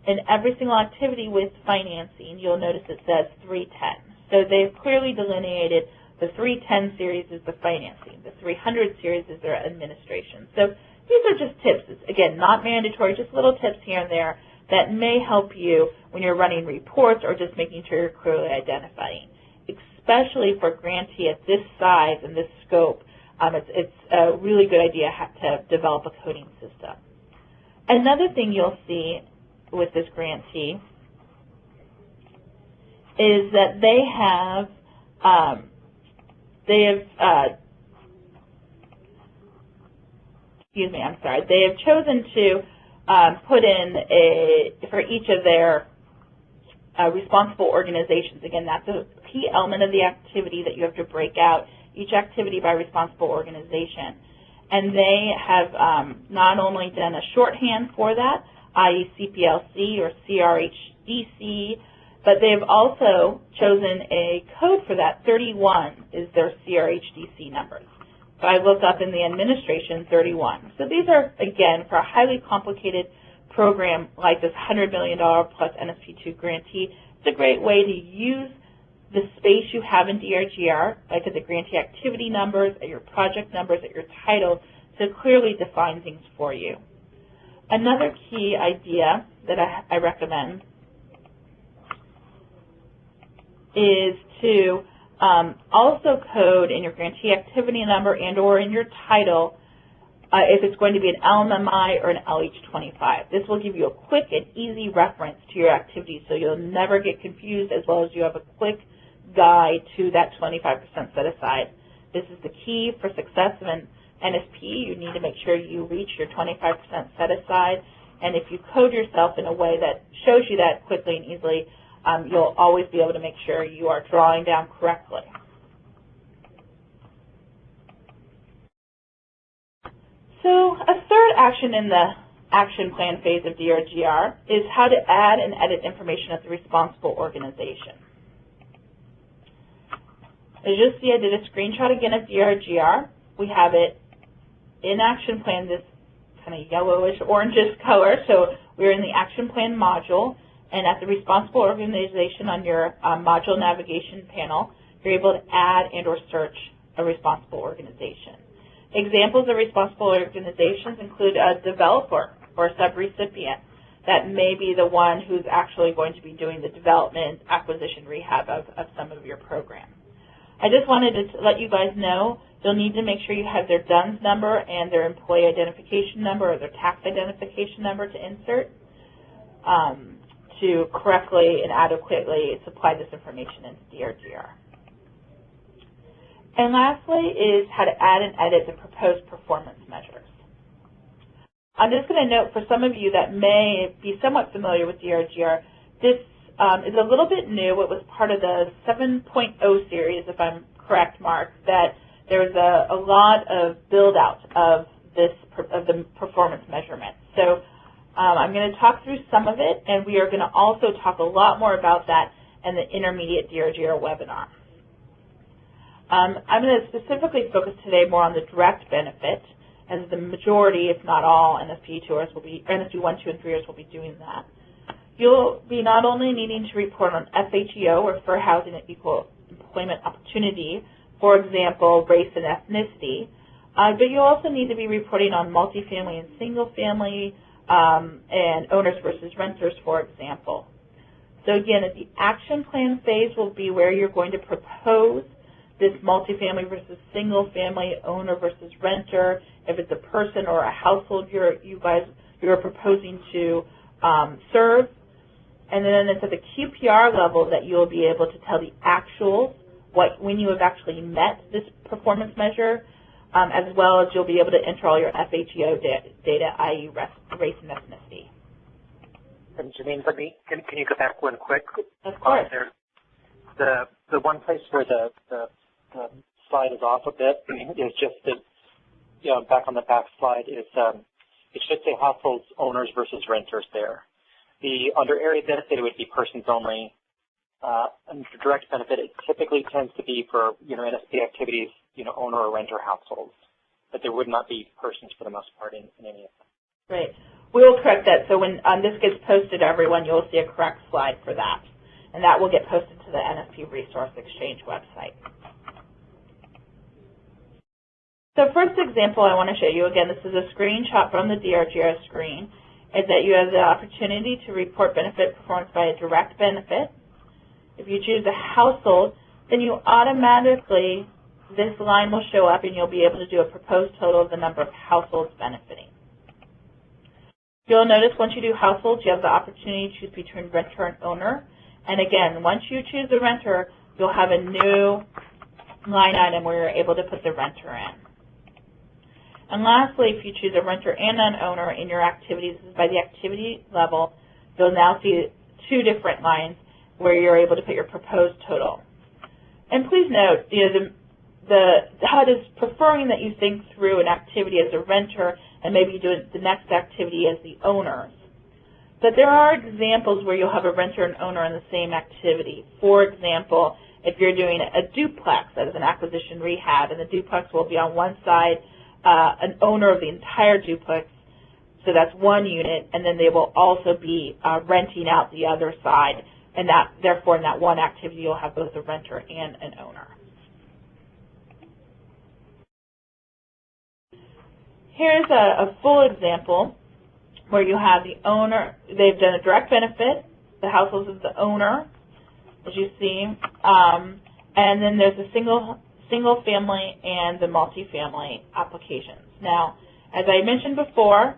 [SPEAKER 2] In every single activity with financing, you'll notice it says 310. So they've clearly delineated the 310 series is the financing. The 300 series is their administration. So these are just tips. It's, again, not mandatory, just little tips here and there that may help you when you're running reports or just making sure you're clearly identifying. Especially for grantee at this size and this scope, it's a really good idea to develop a coding system. Another thing you'll see with this grantee is that they have chosen to put in for each of their responsible organizations. Again, that's a key element of the activity that you have to break out, each activity by responsible organization. And they have not only done a shorthand for that, i.e. CPLC or CRHDC, but they've also chosen a code for that. 31 is their CRHDC numbers. So I looked up in the administration 31. So these are, again, for a highly complicated program like this $100 million plus NSP2 grantee, it's a great way to use the space you have in DRGR, like at the grantee activity numbers, at your project numbers, at your title, to clearly define things for you. Another key idea that I recommend is to also code in your grantee activity number and or in your title if it's going to be an LMMI or an LH25. This will give you a quick and easy reference to your activity so you'll never get confused, as well as you have a quick guide to that 25% set aside. This is the key for success of an NSP. You need to make sure you reach your 25% set aside, and if you code yourself in a way that shows you that quickly and easily, you'll always be able to make sure you are drawing down correctly. So a third action in the action plan phase of DRGR is how to add and edit information at the responsible organization. As you'll see, I did a screenshot again of DRGR. We have it in action plan, this kind of yellowish orangish color. So we're in the action plan module, and at the responsible organization on your module navigation panel, you're able to add and or search a responsible organization. Examples of responsible organizations include a developer or a subrecipient. That may be the one who's actually going to be doing the development, acquisition, rehab of some of your programs. I just wanted to let you guys know you'll need to make sure you have their DUNS number and their employee identification number or their tax identification number to insert to correctly and adequately supply this information into DRGR. And lastly is how to add and edit the proposed performance measures. I'm just going to note for some of you that may be somewhat familiar with DRGR, this is a little bit new. It was part of the 7.0 series, if I'm correct, Mark, that there's a lot of build-out of the performance measurement. So I'm going to talk through some of it, and we are going to also talk a lot more about that in the intermediate DRGR webinar. I'm going to specifically focus today more on the direct benefit, as the majority, if not all, NSP 2ers will be, NSP 1, 2, and 3ers will be doing that. You'll be not only needing to report on FHEO, or Fair Housing and Equal Employment Opportunity, for example, race and ethnicity, but you'll also need to be reporting on multifamily and single family and owners versus renters, for example. So again, at the action plan phase will be where you're going to propose this multifamily versus single family, owner versus renter, if it's a person or a household you're proposing to serve. And then it's at the QPR level that you'll be able to tell the actuals, when you have actually met this performance measure, as well as you'll be able to enter all your FHEO data, i.e. race and ethnicity.
[SPEAKER 3] And Janine, can you go back one quick?
[SPEAKER 2] Of course.
[SPEAKER 3] The one place where the slide is off a bit is just that, back on the back slide is it should say households, owners versus renters there. Under area benefit, it would be persons only. Under direct benefit, it typically tends to be for NSP activities, owner or renter households, but there would not be persons for the most part in any of them.
[SPEAKER 2] Great. We will correct that. So when this gets posted to everyone, you'll see a correct slide for that, and that will get posted to the NSP Resource Exchange website. So first example I want to show you, again, this is a screenshot from the DRGR screen, is that you have the opportunity to report benefit performance by a direct benefit. If you choose a household, then you automatically, this line will show up and you'll be able to do a proposed total of the number of households benefiting. You'll notice once you do households, you have the opportunity to choose between renter and owner. And again, once you choose the renter, you'll have a new line item where you're able to put the renter in. And lastly, if you choose a renter and an owner in your activities, by the activity level, you'll now see two different lines where you're able to put your proposed total. And please note, the HUD is preferring that you think through an activity as a renter and maybe do the next activity as the owners. But there are examples where you'll have a renter and owner in the same activity. For example, if you're doing a duplex as an acquisition rehab, and the duplex will be on one side an owner of the entire duplex, so that's one unit, and then they will also be renting out the other side and therefore in that one activity you'll have both a renter and an owner. Here's a full example where you have the owner, they've done a direct benefit, the household is the owner, as you see, and then there's a single family and the multifamily applications. Now, as I mentioned before,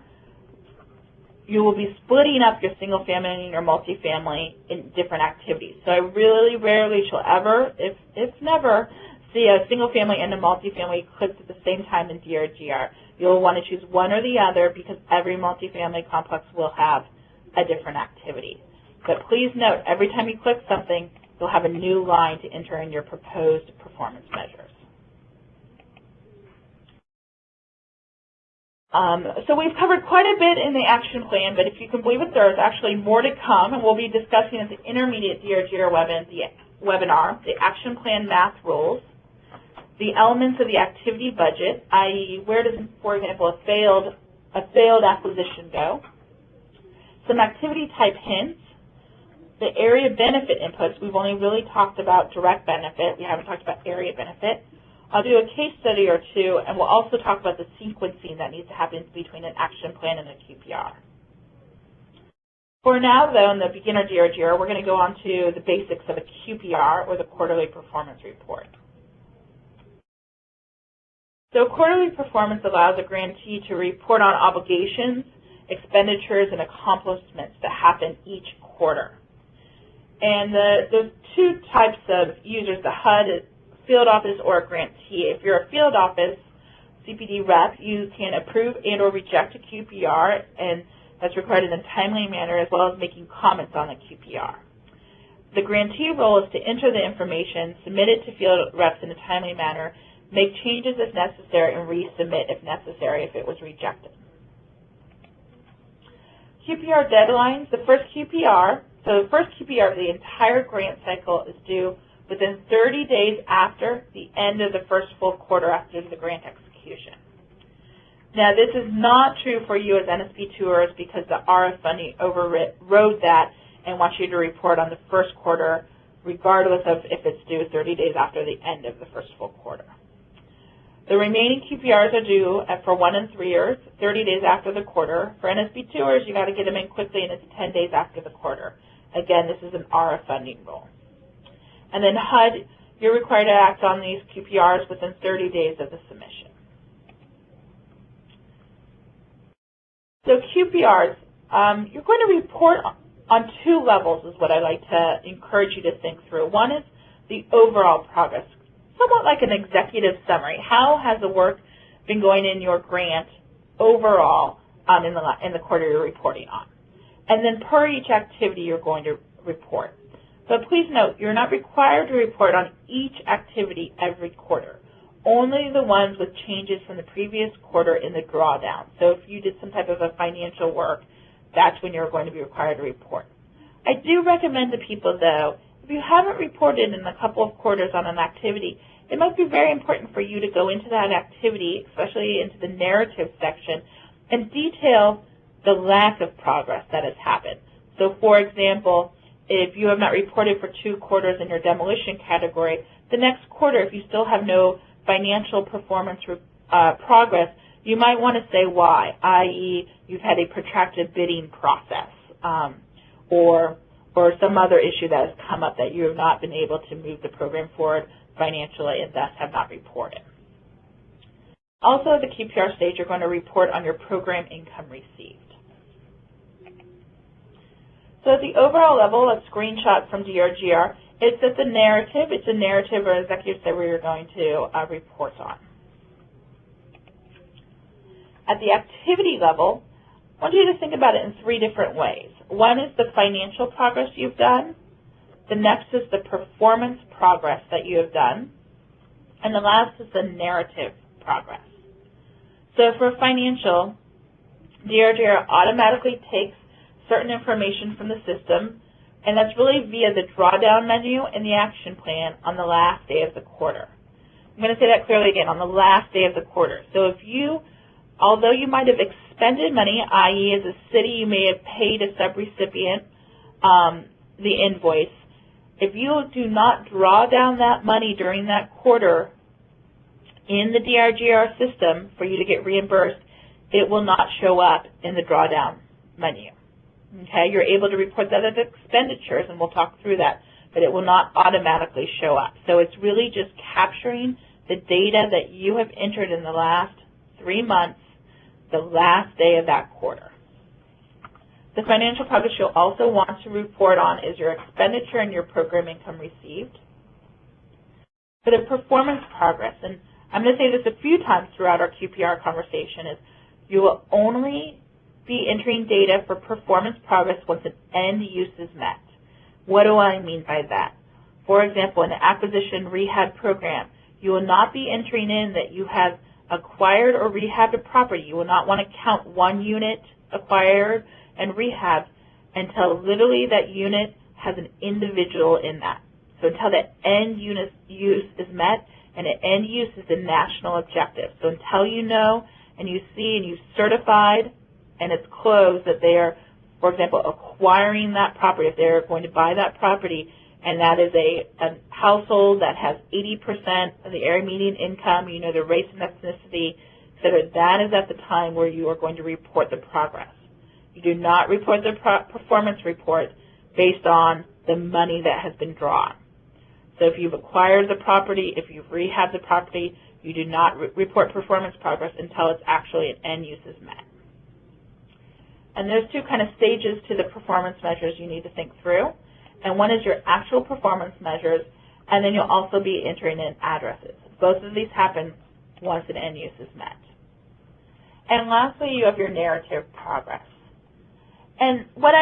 [SPEAKER 2] you will be splitting up your single family and your multifamily in different activities. So I really rarely shall ever, if never, see a single family and a multifamily eclipsed at the same time in DRGR. You'll want to choose one or the other because every multifamily complex will have a different activity. But please note, every time you click something, you'll have a new line to enter in your proposed performance measures. So we've covered quite a bit in the action plan, but if you can believe it, there's actually more to come, and we'll be discussing at the intermediate DRGR webinar, the action plan math rules, the elements of the activity budget, i.e. where does, for example, a failed acquisition go, some activity type hints, the area benefit inputs. We've only really talked about direct benefit. We haven't talked about area benefit. I'll do a case study or two, and we'll also talk about the sequencing that needs to happen between an action plan and a QPR. For now, though, in the beginner DRGR, we're going to go on to the basics of a QPR, or the quarterly performance report. So quarterly performance allows a grantee to report on obligations, expenditures, and accomplishments that happen each quarter. And there's two types of users, the HUD, field office, or a grantee. If you're a field office CPD rep, you can approve and or reject a QPR, and that's required in a timely manner, as well as making comments on the QPR. The grantee role is to enter the information, submit it to field reps in a timely manner, make changes if necessary, and resubmit if necessary if it was rejected. QPR deadlines, the first QPR of the entire grant cycle is due within 30 days after the end of the first full quarter after the grant execution. Now, this is not true for you as NSP tours because the RF funding overrode that and wants you to report on the first quarter regardless of if it's due 30 days after the end of the first full quarter. The remaining QPRs are due for 1 and 3 years, 30 days after the quarter. For NSP tours, you got to get them in quickly, and it's 10 days after the quarter. Again, this is an RF funding rule. And then HUD, you're required to act on these QPRs within 30 days of the submission. So QPRs, you're going to report on two levels is what I like to encourage you to think through. One is the overall progress, somewhat like an executive summary. How has the work been going in your grant overall in the quarter you're reporting on? And then per each activity you're going to report. But please note, you're not required to report on each activity every quarter, only the ones with changes from the previous quarter in the drawdown. So if you did some type of a financial work, that's when you're going to be required to report. I do recommend to people, though, if you haven't reported in a couple of quarters on an activity, it might be very important for you to go into that activity, especially into the narrative section, and detail the lack of progress that has happened. So, for example, if you have not reported for 2 quarters in your demolition category, the next quarter, if you still have no financial performance progress, you might want to say why, i.e. you've had a protracted bidding process or some other issue that has come up that you have not been able to move the program forward financially and thus have not reported. Also, at the QPR stage, you're going to report on your program income received. So at the overall level, a screenshot from DRGR, it's at the narrative. It's a narrative or executive summary you're going to report on. At the activity level, I want you to think about it in 3 different ways. One is the financial progress you've done. The next is the performance progress that you have done. And the last is the narrative progress. So for financial, DRGR automatically takes certain information from the system, and that's really via the drawdown menu in the action plan on the last day of the quarter. I'm going to say that clearly again, on the last day of the quarter. So if you, although you might have expended money, i.e. as a city you may have paid a subrecipient, the invoice, if you do not draw down that money during that quarter in the DRGR system for you to get reimbursed, it will not show up in the drawdown menu. Okay, you're able to report that as expenditures, and we'll talk through that, but it will not automatically show up. So it's really just capturing the data that you have entered in the last 3 months, the last day of that quarter. The financial progress you'll also want to report on is your expenditure and your program income received. For the performance progress, and I'm going to say this a few times throughout our QPR conversation, is you will only be entering data for performance progress once an end use is met. What do I mean by that? For example, in the acquisition rehab program, you will not be entering in that you have acquired or rehabbed a property. You will not want to count one unit acquired and rehabbed until literally that unit has an individual in that. So until that end use is met, and an end use is the national objective. So until you know and you see and you've certified and it's closed that they are, for example, acquiring that property, if they're going to buy that property, and that is a household that has 80% of the area median income, you know, their race and ethnicity, et cetera, that is at the time where you are going to report the progress. You do not report the performance report based on the money that has been drawn. So if you've acquired the property, if you've rehabbed the property, you do not report performance progress until it's actually an end use is met. And there's two kind of stages to the performance measures you need to think through. And one is your actual performance measures, and then you'll also be entering in addresses. Both of these happen once an end use is met. And lastly, you have your narrative progress. And what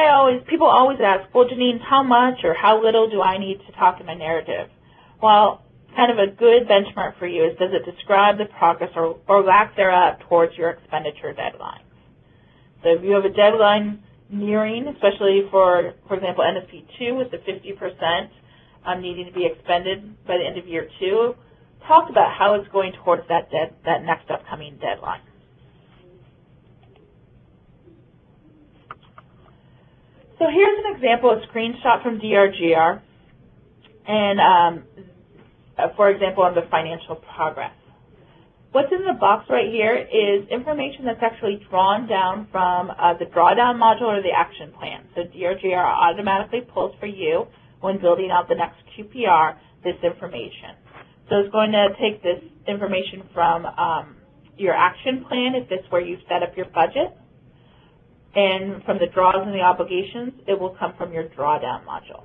[SPEAKER 2] people always ask, well, Janine, how much or how little do I need to talk in my narrative? Well, kind of a good benchmark for you is, does it describe the progress or lack thereof towards your expenditure deadlines? So if you have a deadline nearing, especially for example, NSP 2 with the 50% needing to be expended by the end of year 2, talk about how it's going towards that next upcoming deadline. So here's an example, a screenshot from DRGR, and for example, on the financial progress. What's in the box right here is information that's actually drawn down from the drawdown module or the action plan. So DRGR automatically pulls for you when building out the next QPR this information. So it's going to take this information from your action plan, if that's where you set up your budget, and from the draws and the obligations, it will come from your drawdown module.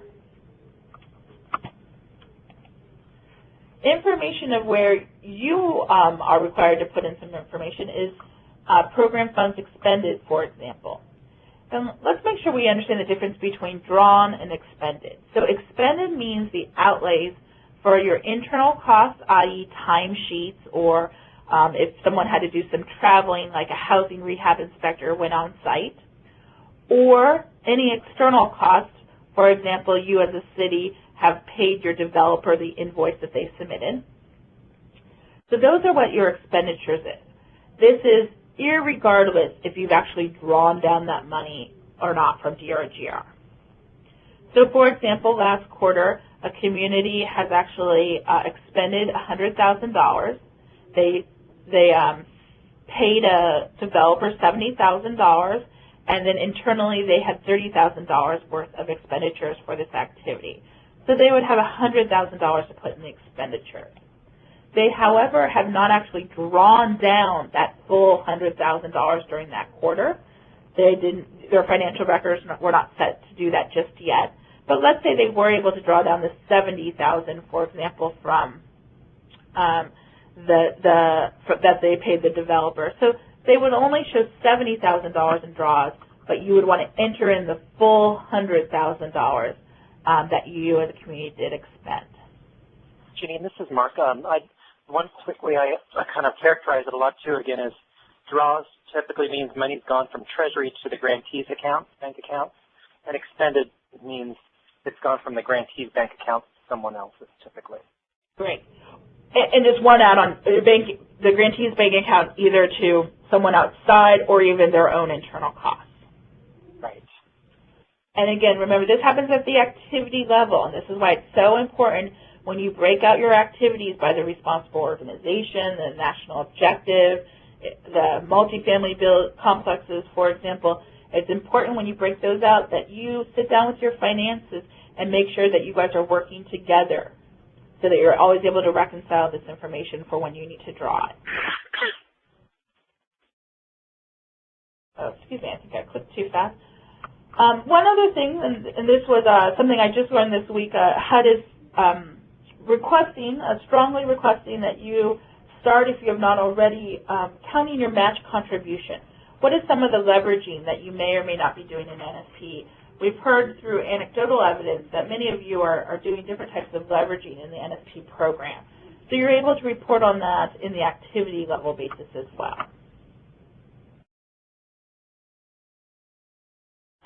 [SPEAKER 2] Information of where you are required to put in some information is program funds expended, for example. And let's make sure we understand the difference between drawn and expended. So expended means the outlays for your internal costs, i.e. timesheets, or if someone had to do some traveling, like a housing rehab inspector went on site, or any external costs, for example, you as a city have paid your developer the invoice that they submitted. So those are what your expenditures is. This is irregardless if you've actually drawn down that money or not from DRGR. So for example, last quarter, a community has actually expended $100,000. They paid a developer $70,000, and then internally they had $30,000 worth of expenditures for this activity. So they would have $100,000 to put in the expenditures. They, however, have not actually drawn down that full $100,000 during that quarter. Their financial records were not set to do that just yet. But let's say they were able to draw down the $70,000, for example, from that they paid the developer. So they would only show $70,000 in draws, but you would want to enter in the full $100,000 that you as a community did expend.
[SPEAKER 3] Janine, this is Mark. One quick way I kind of characterize it a lot too, again, is draws typically means money's gone from Treasury to the grantee's account, bank account, and expended means it's gone from the grantee's bank account to someone else's typically.
[SPEAKER 2] Great. And just one add-on, the grantee's bank account either to someone outside or even their own internal costs.
[SPEAKER 3] Right.
[SPEAKER 2] And again, remember, this happens at the activity level, and this is why it's so important when you break out your activities by the responsible organization, the national objective, the multifamily build complexes, for example. It's important when you break those out that you sit down with your finances and make sure that you guys are working together so that you're always able to reconcile this information for when you need to draw it. Oh, excuse me, I think I clicked too fast. One other thing, and this was something I just learned this week, HUD is strongly requesting that you start, if you have not already, counting your match contribution. What is some of the leveraging that you may or may not be doing in NSP? We've heard through anecdotal evidence that many of you are doing different types of leveraging in the NSP program. So you're able to report on that in the activity level basis as well.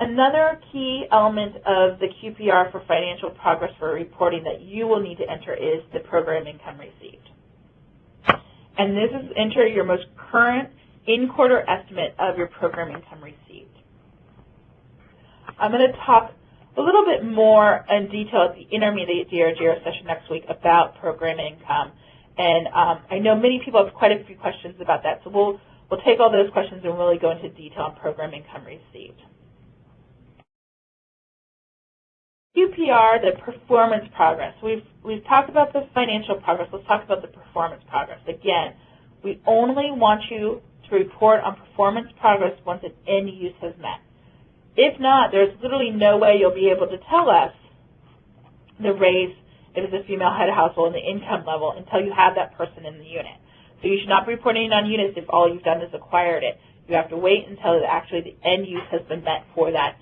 [SPEAKER 2] Another key element of the QPR for financial progress for reporting that you will need to enter is the program income received. And this is enter your most current in-quarter estimate of your program income received. I'm going to talk a little bit more in detail at the intermediate DRGR session next week about program income. And I know many people have quite a few questions about that, so we'll take all those questions and really go into detail on program income received. QPR, the performance progress. We've talked about the financial progress. Let's talk about the performance progress. Again, we only want you to report on performance progress once an end use has met. If not, there's literally no way you'll be able to tell us the race, if it's a female head of household, and the income level until you have that person in the unit. So you should not be reporting on units if all you've done is acquired it. You have to wait until actually the end use has been met for that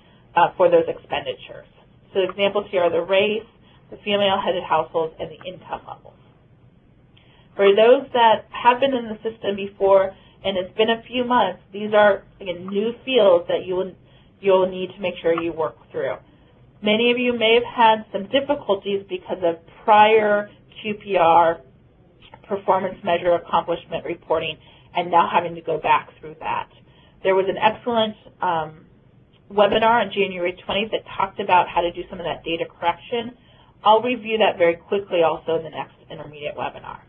[SPEAKER 2] for those expenditures. So examples here are the race, the female-headed households, and the income levels. For those that have been in the system before and it's been a few months, these are, again, new fields that you'll need to make sure you work through. Many of you may have had some difficulties because of prior QPR performance measure accomplishment reporting and now having to go back through that. There was an excellent webinar on January 20th that talked about how to do some of that data correction. I'll review that very quickly also in the next intermediate webinar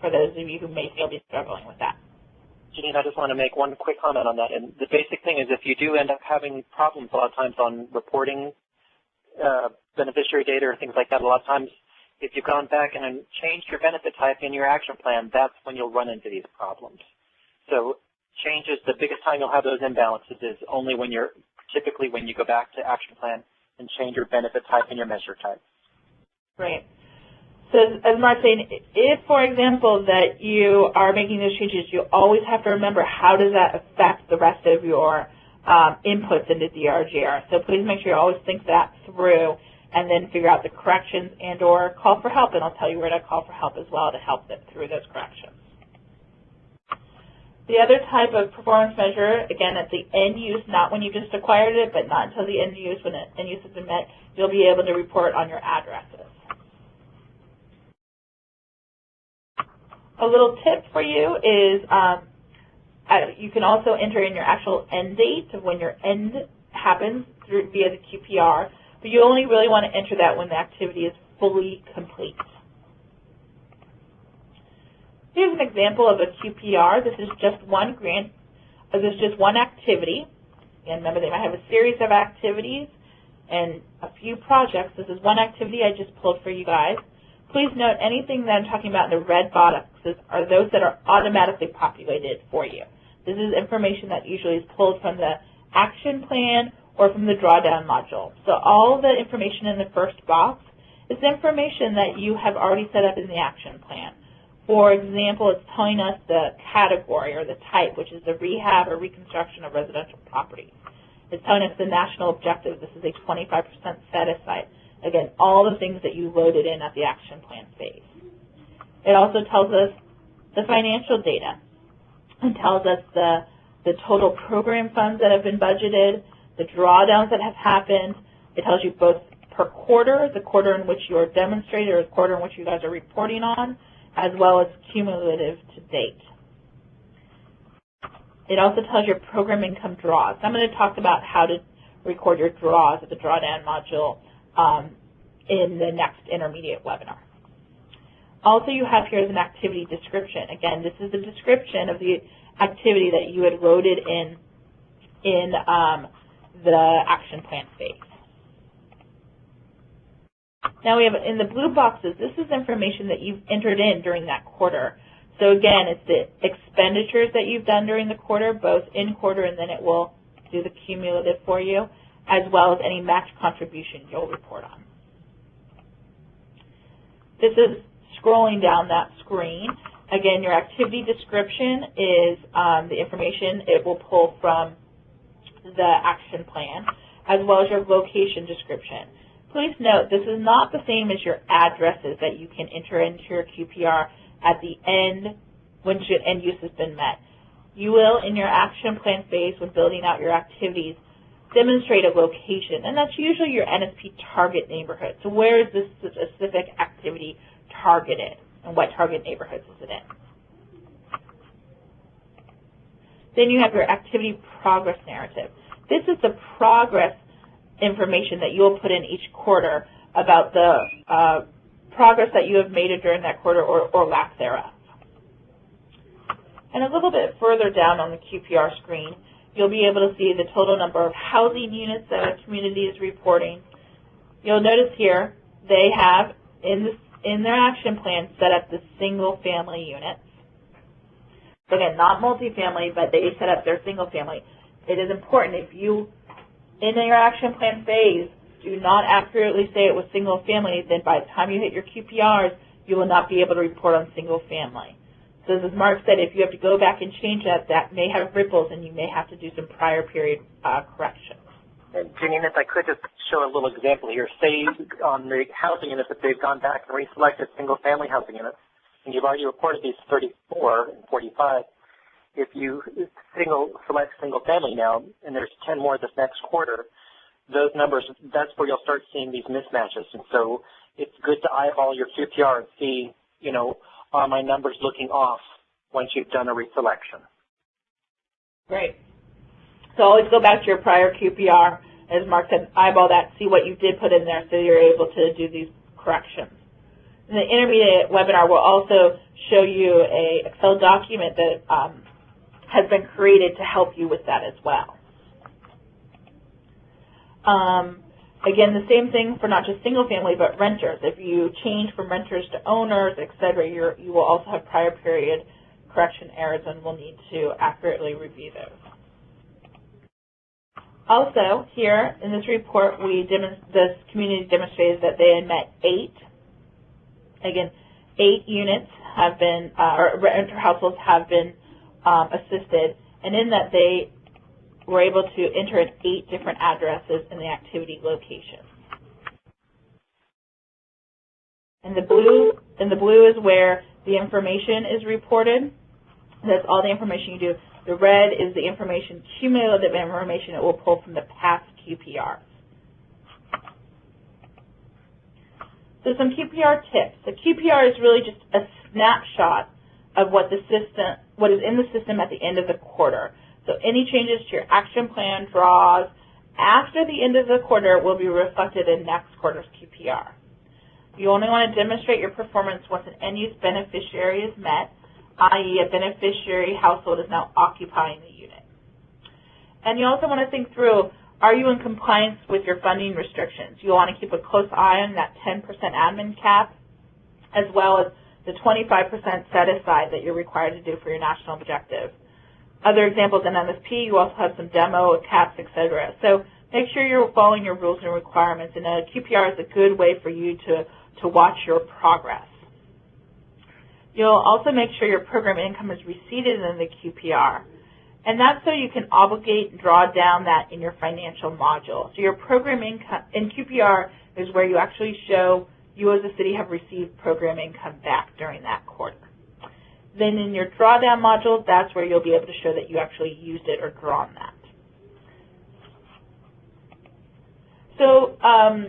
[SPEAKER 2] for those of you who may still be struggling with that.
[SPEAKER 3] Janine, I just want to make one quick comment on that. And the basic thing is if you do end up having problems a lot of times on reporting beneficiary data or things like that, a lot of times if you've gone back and changed your benefit type in your action plan, that's when you'll run into these problems. So changes, the biggest time you'll have those imbalances is only when typically when you go back to action plan and change your benefit type and your measure type.
[SPEAKER 2] Right. So as Mark's saying, if, for example, that you are making those changes, you always have to remember how does that affect the rest of your inputs into DRGR. So please make sure you always think that through and then figure out the corrections and or call for help. And I'll tell you where to call for help as well to help them through those corrections. The other type of performance measure, again, at the end use, not when you just acquired it, but not until the end use, when the end use has been met, you'll be able to report on your addresses. A little tip for you is you can also enter in your actual end date of when your end happens via the QPR, but you only really want to enter that when the activity is fully complete. Here's an example of a QPR. This is just one grant. This is just one activity. And remember, they might have a series of activities and a few projects. This is one activity I just pulled for you guys. Please note anything that I'm talking about in the red boxes are those that are automatically populated for you. This is information that usually is pulled from the action plan or from the drawdown module. So all the information in the first box is information that you have already set up in the action plan. For example, it's telling us the category or the type, which is the rehab or reconstruction of residential property. It's telling us the national objective. This is a 25% set aside. Again, all the things that you loaded in at the action plan phase. It also tells us the financial data. It tells us the total program funds that have been budgeted, the drawdowns that have happened. It tells you both per quarter, the quarter in which you are demonstrating or the quarter in which you guys are reporting on, as well as cumulative to date. It also tells your program income draws. I'm going to talk about how to record your draws of the drawdown module in the next intermediate webinar. Also, you have here is an activity description. Again, this is the description of the activity that you had loaded in the action plan phase. Now we have in the blue boxes, this is information that you've entered in during that quarter. So again, it's the expenditures that you've done during the quarter, both in quarter, and then it will do the cumulative for you, as well as any match contribution you'll report on. This is scrolling down that screen. Again, your activity description is the information it will pull from the action plan, as well as your location description. Please note, this is not the same as your addresses that you can enter into your QPR at the end when end use has been met. You will, in your action plan phase, when building out your activities, demonstrate a location, and that's usually your NSP target neighborhood. So where is this specific activity targeted, and what target neighborhoods is it in? Then you have your activity progress narrative. This is the progress information that you'll put in each quarter about the progress that you have made during that quarter or lack thereof. And a little bit further down on the QPR screen, you'll be able to see the total number of housing units that a community is reporting. You'll notice here they have in their action plan set up the single family units. So again, not multifamily, but they set up their single family. It is important if you, in your action plan phase, do not accurately say it was single family, then by the time you hit your QPRs, you will not be able to report on single family. So as Mark said, if you have to go back and change that, that may have ripples and you may have to do some prior period corrections.
[SPEAKER 3] And Janine, if I could just show a little example here. Say on the housing units, if they've gone back and reselected single family housing units, and you've already reported these 34 and 45, if you select single family now, and there's 10 more this next quarter, those numbers, that's where you'll start seeing these mismatches. And so it's good to eyeball your QPR and see, you know, are my numbers looking off once you've done a reselection?
[SPEAKER 2] Great. So always go back to your prior QPR, as Mark said, eyeball that, see what you did put in there so you're able to do these corrections. In the intermediate webinar, we'll also show you an Excel document that has been created to help you with that as well. Again, the same thing for not just single family, but renters. If you change from renters to owners, et cetera, you will also have prior period correction errors and will need to accurately review those. Also, here in this report, this community demonstrated that they had met 8 units have been, or renter households have been assisted, and in that they were able to enter in 8 different addresses in the activity location. And the blue is where the information is reported. That's all the information you do. The red is the information, cumulative information it will pull from the past QPRs. So some QPR tips. The QPR is really just a snapshot of what is in the system at the end of the quarter. So any changes to your action plan, draws, after the end of the quarter will be reflected in next quarter's QPR. You only want to demonstrate your performance once an end-use beneficiary is met, i.e. a beneficiary household is now occupying the unit. And you also want to think through, are you in compliance with your funding restrictions? You want to keep a close eye on that 10% admin cap, as well as the 25% set aside that you're required to do for your national objective. Other examples in MSP, you also have some demo caps, etc. So make sure you're following your rules and requirements, and a QPR is a good way for you to watch your progress. You'll also make sure your program income is receipted in the QPR, and that's so you can obligate and draw down that in your financial module. So your program income in QPR is where you actually show you as a city have received program income back during that quarter. Then in your drawdown module, that's where you'll be able to show that you actually used it or drawn that. So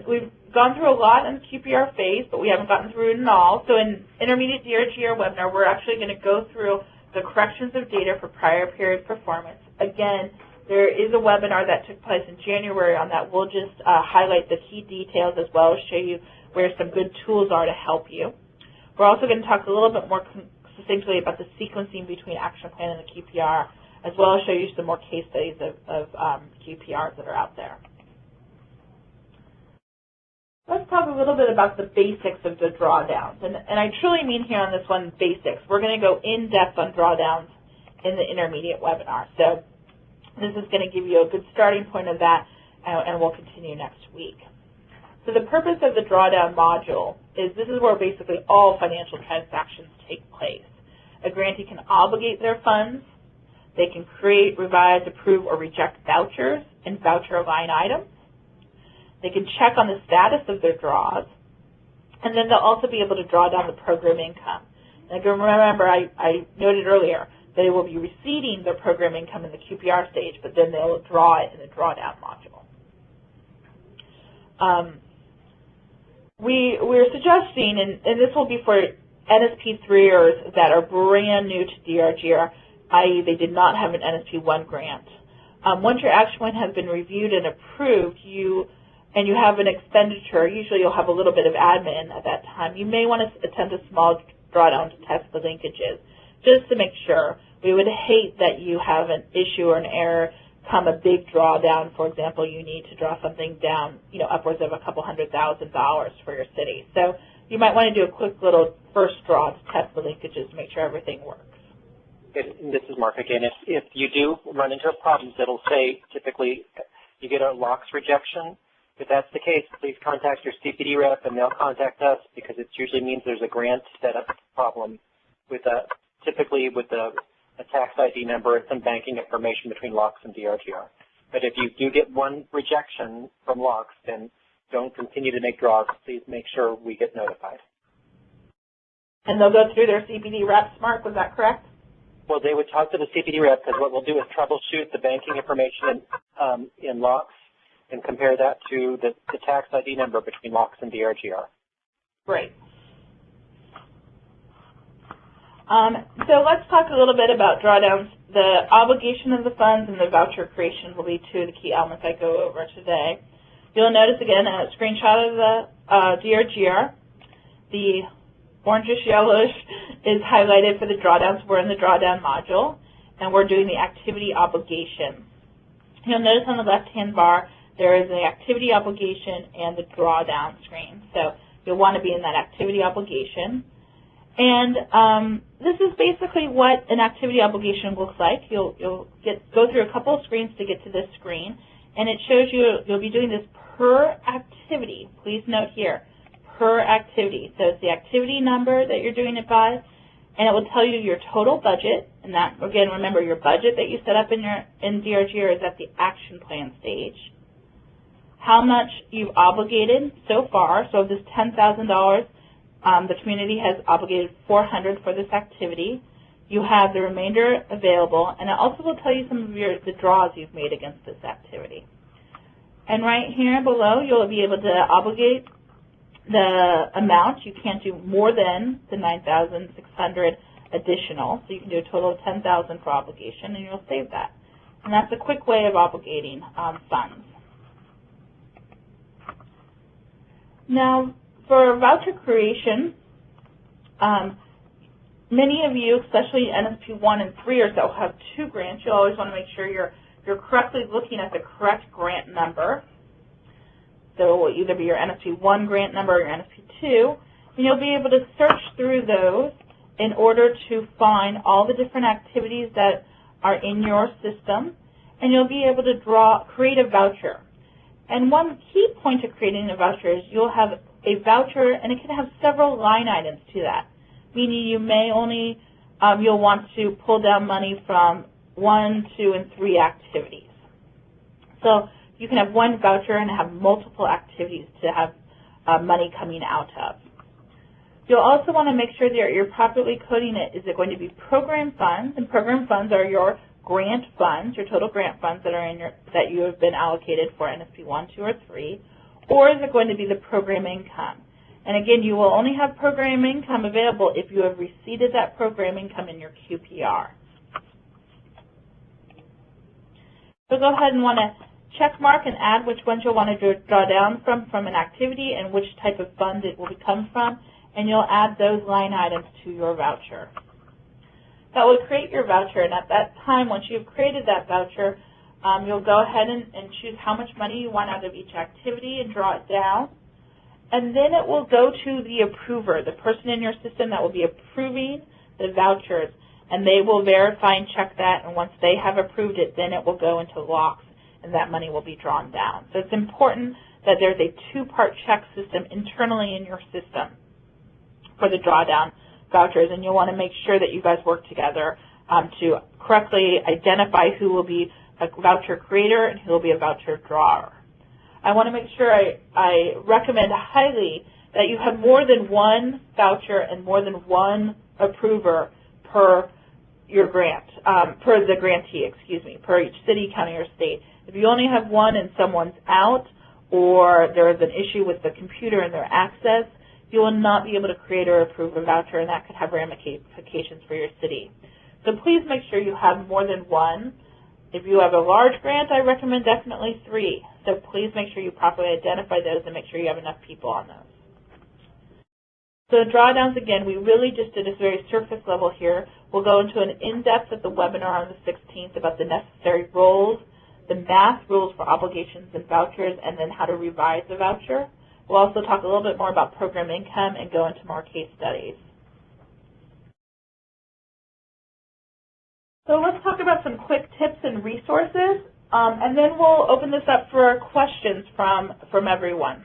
[SPEAKER 2] we've gone through a lot in the QPR phase, but we haven't gotten through it all. So in intermediate DRGR webinar, we're actually going to go through the corrections of data for prior period performance. Again, There is a webinar that took place in January on that. We'll just highlight the key details as well as show you where some good tools are to help you. We're also going to talk a little bit more succinctly about the sequencing between action plan and the QPR, as well as show you some more case studies of QPRs that are out there. Let's talk a little bit about the basics of the drawdowns. And I truly mean here on this one, basics. We're going to go in-depth on drawdowns in the intermediate webinar. So this is going to give you a good starting point of that, and we'll continue next week. So the purpose of the drawdown module is this is where basically all financial transactions take place. A grantee can obligate their funds. They can create, revise, approve, or reject vouchers and voucher line items. They can check on the status of their draws, and then they'll also be able to draw down the program income. And again, remember, I noted earlier, they will be receiving their program income in the QPR stage, but then they'll draw it in the drawdown module. We're suggesting, and this will be for NSP3ers that are brand new to DRGR, i.e. they did not have an NSP1 grant. Once your action plan has been reviewed and approved, and you have an expenditure, usually you'll have a little bit of admin at that time. You may want to attempt a small drawdown to test the linkages, just to make sure. We would hate that you have an issue or an error come a big drawdown. For example, you need to draw something down, upwards of a couple $100,000 for your city. So you might want to do a quick little first draw to test the linkages to make sure everything works.
[SPEAKER 3] And this is Mark again. If you do run into problems, it'll say typically you get a LOCS rejection. If that's the case, please contact your CPD rep and they'll contact us, because it usually means there's a grant setup problem with typically with a tax ID number and some banking information between LOCS and DRGR. But if you do get one rejection from LOCS, then don't continue to make draws. Please make sure we get notified.
[SPEAKER 2] And they'll go through their CPD reps, Mark, was that correct?
[SPEAKER 3] Well, they would talk to the CPD rep, because what we'll do is troubleshoot the banking information in LOCS and compare that to the tax ID number between LOCS and DRGR.
[SPEAKER 2] Great. So let's talk a little bit about drawdowns. The obligation of the funds and the voucher creation will be two of the key elements I go over today. You'll notice again a screenshot of the DRGR. The orangish yellowish is highlighted for the drawdowns. We're in the drawdown module, and we're doing the activity obligation. You'll notice on the left-hand bar there is an activity obligation and the drawdown screen. So you'll want to be in that activity obligation. And this is basically what an activity obligation looks like. You'll go through a couple of screens to get to this screen, and it shows you'll be doing this per activity. Please note here, per activity. So it's the activity number that you're doing it by, and it will tell you your total budget. And that, again, remember, your budget that you set up in DRGR is at the action plan stage. How much you've obligated so far. So of this $10,000, the community has obligated $400 for this activity. You have the remainder available, and it also will tell you some of the draws you've made against this activity. And right here below, you'll be able to obligate the amount. You can't do more than the $9,600 additional, so you can do a total of $10,000 for obligation, and you'll save that. And that's a quick way of obligating funds. Now, for voucher creation, many of you, especially NSP 1 and 3 or so, have two grants. You always want to make sure you're correctly looking at the correct grant number. So it will either be your NSP 1 grant number or your NSP 2, and you'll be able to search through those in order to find all the different activities that are in your system, and you'll be able to create a voucher. And one key point of creating a voucher is you'll have a voucher, and it can have several line items to that, meaning you may only, you'll want to pull down money from 1, 2, and 3 activities. So you can have one voucher and have multiple activities to have money coming out of. You'll also want to make sure that you're properly coding it. Is it going to be program funds? And program funds are your grant funds, your total grant funds that are that you have been allocated for NSP 1, 2, or 3, or is it going to be the program income? And again, you will only have program income available if you have received that program income in your QPR. So go ahead and want to check mark and add which ones you'll want to draw down from an activity and which type of fund it will come from, and you'll add those line items to your voucher. That will create your voucher, and at that time, once you've created that voucher, you'll go ahead and choose how much money you want out of each activity and draw it down. And then it will go to the approver, the person in your system that will be approving the vouchers, and they will verify and check that, and once they have approved it, then it will go into locks, and that money will be drawn down. So it's important that there's a two-part check system internally in your system for the drawdown vouchers, and you'll want to make sure that you guys work together to correctly identify who will be a voucher creator and who will be a voucher drawer. I want to make sure I recommend highly that you have more than one voucher and more than one approver per your grant, per the grantee, per each city, county, or state. If you only have one and someone's out, or there is an issue with the computer and their access, you will not be able to create or approve a voucher, and that could have ramifications for your city. So please make sure you have more than one. If you have a large grant, I recommend definitely 3. So please make sure you properly identify those and make sure you have enough people on those. So the drawdowns, again, we really just did this very surface level here. We'll go into an in-depth at the webinar on the 16th about the necessary roles, the math rules for obligations and vouchers, and then how to revise the voucher. We'll also talk a little bit more about program income and go into more case studies. So let's talk about some quick tips and resources, and then we'll open this up for questions from everyone.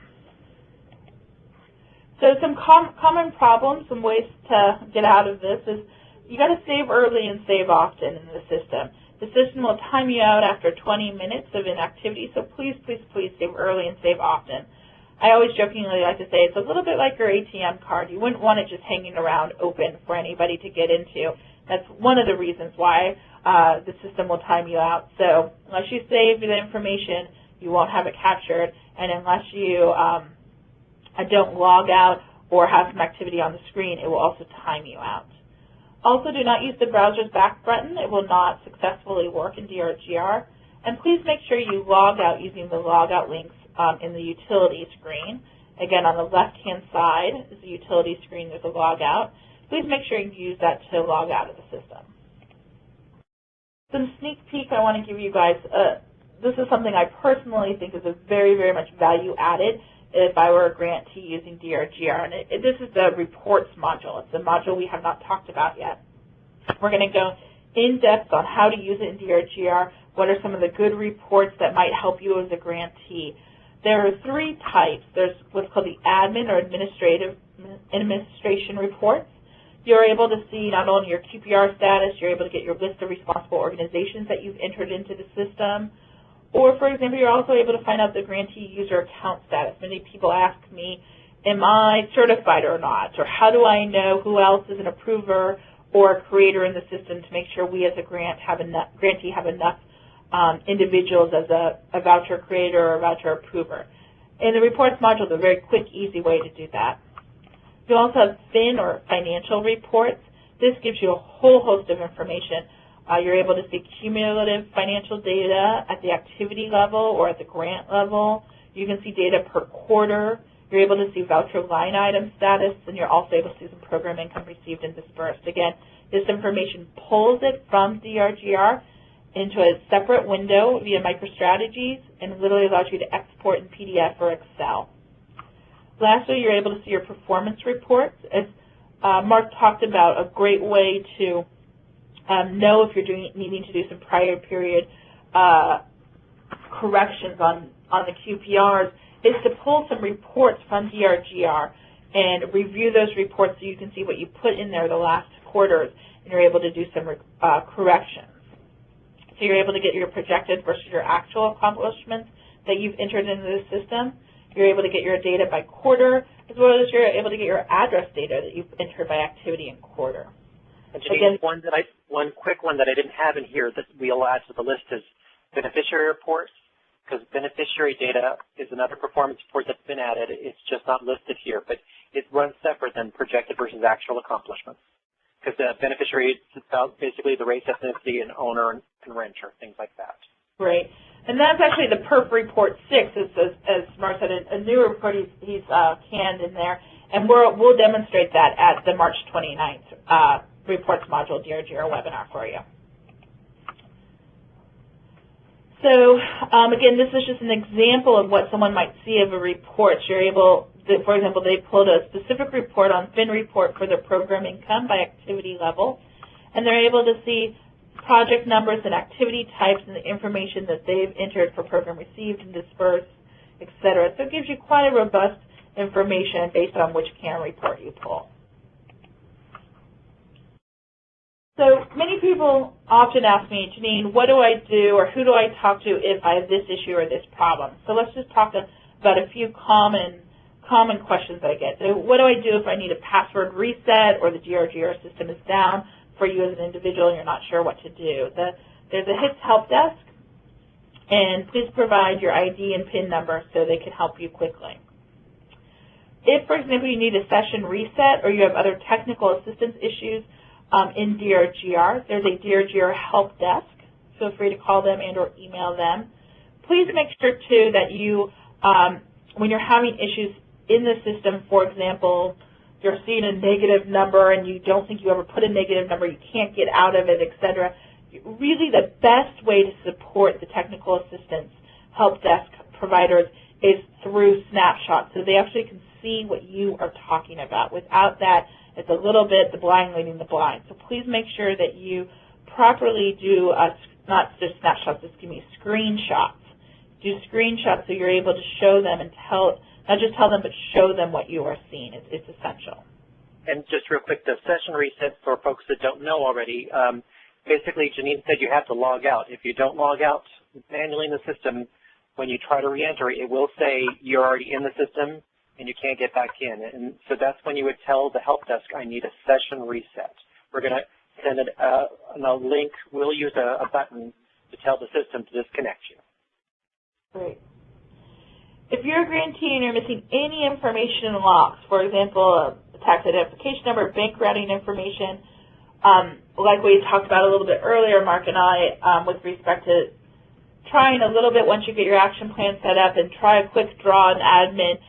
[SPEAKER 2] So some common problems, some ways to get out of this is you got to save early and save often in the system. The system will time you out after 20 minutes of inactivity, so please, please, please save early and save often. I always jokingly like to say it's a little bit like your ATM card. You wouldn't want it just hanging around open for anybody to get into. That's one of the reasons why the system will time you out. So unless you save the information, you won't have it captured, and unless you don't log out or have some activity on the screen, it will also time you out. Also, do not use the browser's back button. It will not successfully work in DRGR. And please make sure you log out using the logout links in the utility screen. Again, on the left-hand side is the utility screen. There's a logout. Please make sure you use that to log out of the system. Some sneak peek I want to give you guys. This is something I personally think is a very, very much value added if I were a grantee using DRGR. And this is the reports module. It's a module we have not talked about yet. We're going to go in depth on how to use it in DRGR, what are some of the good reports that might help you as a grantee. There are 3 types. There's what's called the admin or administration reports. You're able to see not only your QPR status, you're able to get your list of responsible organizations that you've entered into the system, or, for example, you're also able to find out the grantee user account status. Many people ask me, am I certified or not, or how do I know who else is an approver or a creator in the system to make sure we as a grantee have enough individuals as a voucher creator or a voucher approver. In the reports module, it's a very quick, easy way to do that. You also have FIN or financial reports. This gives you a whole host of information. You're able to see cumulative financial data at the activity level or at the grant level. You can see data per quarter. You're able to see voucher line item status, and you're also able to see some program income received and dispersed. Again, this information pulls it from DRGR into a separate window via MicroStrategies and literally allows you to export in PDF or Excel. Lastly, you're able to see your performance reports. As Mark talked about, a great way to know if you're needing to do some prior period corrections on the QPRs is to pull some reports from DRGR and review those reports so you can see what you put in there the last quarters, and you're able to do some corrections. So you're able to get your projected versus your actual accomplishments that you've entered into the system. You're able to get your data by quarter, as well as you're able to get your address data that you've entered by activity and quarter.
[SPEAKER 3] And Janine, one quick one that I didn't have in here that we'll add to the list is beneficiary reports, because beneficiary data is another performance report that's been added. It's just not listed here, but it runs separate than projected versus actual accomplishments. Because the beneficiary is about basically the race, ethnicity, and owner and renter, things like that.
[SPEAKER 2] Great. And that's actually the PERF Report 6, as Mark said, a new report he's canned in there. And we'll demonstrate that at the March 29th Reports Module DRGR webinar for you. So again, this is just an example of what someone might see of a report. You're able, for example, they pulled a specific report on Fin Report for their program income by activity level, and they're able to see project numbers and activity types and the information that they've entered for program received and dispersed, etc. So it gives you quite a robust information based on which CAN report you pull. So many people often ask me, Janine, what do I do or who do I talk to if I have this issue or this problem? So let's just talk about a few common questions I get. So what do I do if I need a password reset or the DRGR system is down for you as an individual and you're not sure what to do? There's a HITS help desk, and please provide your ID and PIN number so they can help you quickly. If, for example, you need a session reset or you have other technical assistance issues in DRGR, there's a DRGR help desk. Feel free to call them and or email them. Please make sure, too, that you, when you're having issues in the system, for example, you're seeing a negative number and you don't think you ever put a negative number, you can't get out of it, etc. Really the best way to support the technical assistance help desk providers is through snapshots, so they actually can see what you are talking about. Without that, it's a little bit the blind leading the blind. So please make sure that you properly do, not just snapshots, screenshots. Do screenshots so you're able to show them and not just tell them, but show them what you are seeing. It's essential.
[SPEAKER 3] And just real quick, the session reset for folks that don't know already, basically Janine said you have to log out. If you don't log out manually in the system, when you try to re-enter, it will say you're already in the system and you can't get back in. And so that's when you would tell the help desk, I need a session reset. We're going to send a link. We'll use a button to tell the system to disconnect you.
[SPEAKER 2] Great. If you're a grantee and you're missing any information in logs, for example, a tax identification number, bank routing information, like we talked about a little bit earlier, Mark and I, with respect to trying a little bit once you get your action plan set up and try a quick draw in admin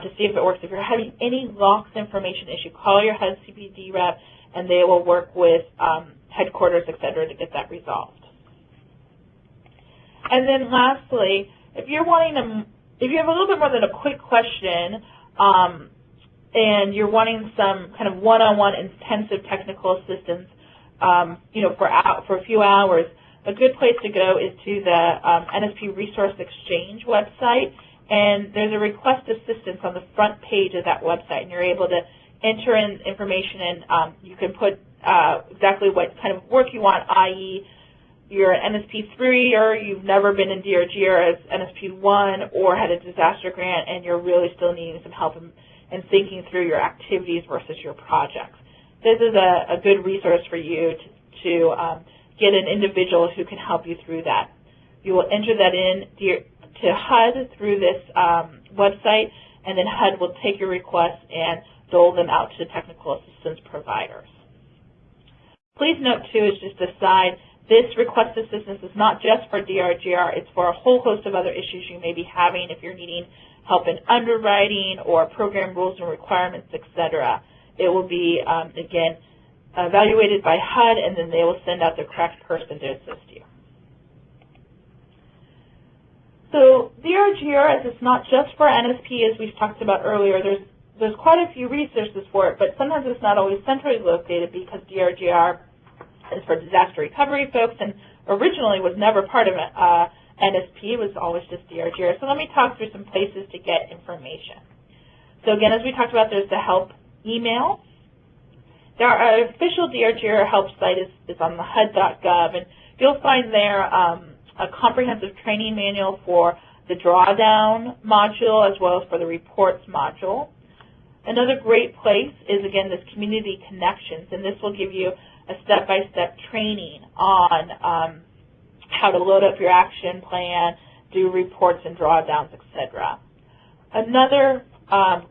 [SPEAKER 2] to see if it works. If you're having any logs information issue, call your HUD CPD rep and they will work with headquarters, et cetera, to get that resolved. And then lastly, if you're if you have a little bit more than a quick question and you're wanting some kind of one-on-one intensive technical assistance, for a few hours, a good place to go is to the NSP Resource Exchange website, and there's a request assistance on the front page of that website, and you're able to enter in information, and you can put exactly what kind of work you want, i.e., you're an NSP3 or you've never been in DRGR as NSP1 or had a disaster grant and you're really still needing some help in thinking through your activities versus your projects. This is a good resource for you to get an individual who can help you through that. You will enter that in to HUD through this website, and then HUD will take your requests and dole them out to technical assistance providers. Please note, too, as just a side, this request assistance is not just for DRGR, it's for a whole host of other issues you may be having if you're needing help in underwriting or program rules and requirements, etc. It will be, again, evaluated by HUD, and then they will send out the correct person to assist you. So DRGR, as it's not just for NSP, as we've talked about earlier, there's quite a few resources for it, but sometimes it's not always centrally located because DRGR is for disaster recovery folks, and originally was never part of NSP. It was always just DRGR. So let me talk through some places to get information. So again, as we talked about, there's the help email. Our official DRGR help site is on the HUD.gov, and you'll find there a comprehensive training manual for the drawdown module as well as for the reports module. Another great place is, again, this community connections, and this will give you a step-by-step training on how to load up your action plan, do reports and drawdowns, etc. Another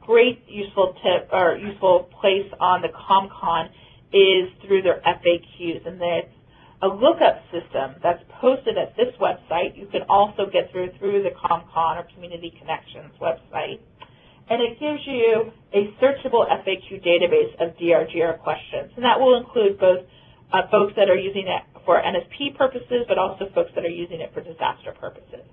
[SPEAKER 2] great useful tip or useful place on the ComCon is through their FAQs, and that's a lookup system that's posted at this website. You can also get through the ComCon or Community Connections website. And it gives you a searchable FAQ database of DRGR questions. And that will include both folks that are using it for NSP purposes, but also folks that are using it for disaster purposes.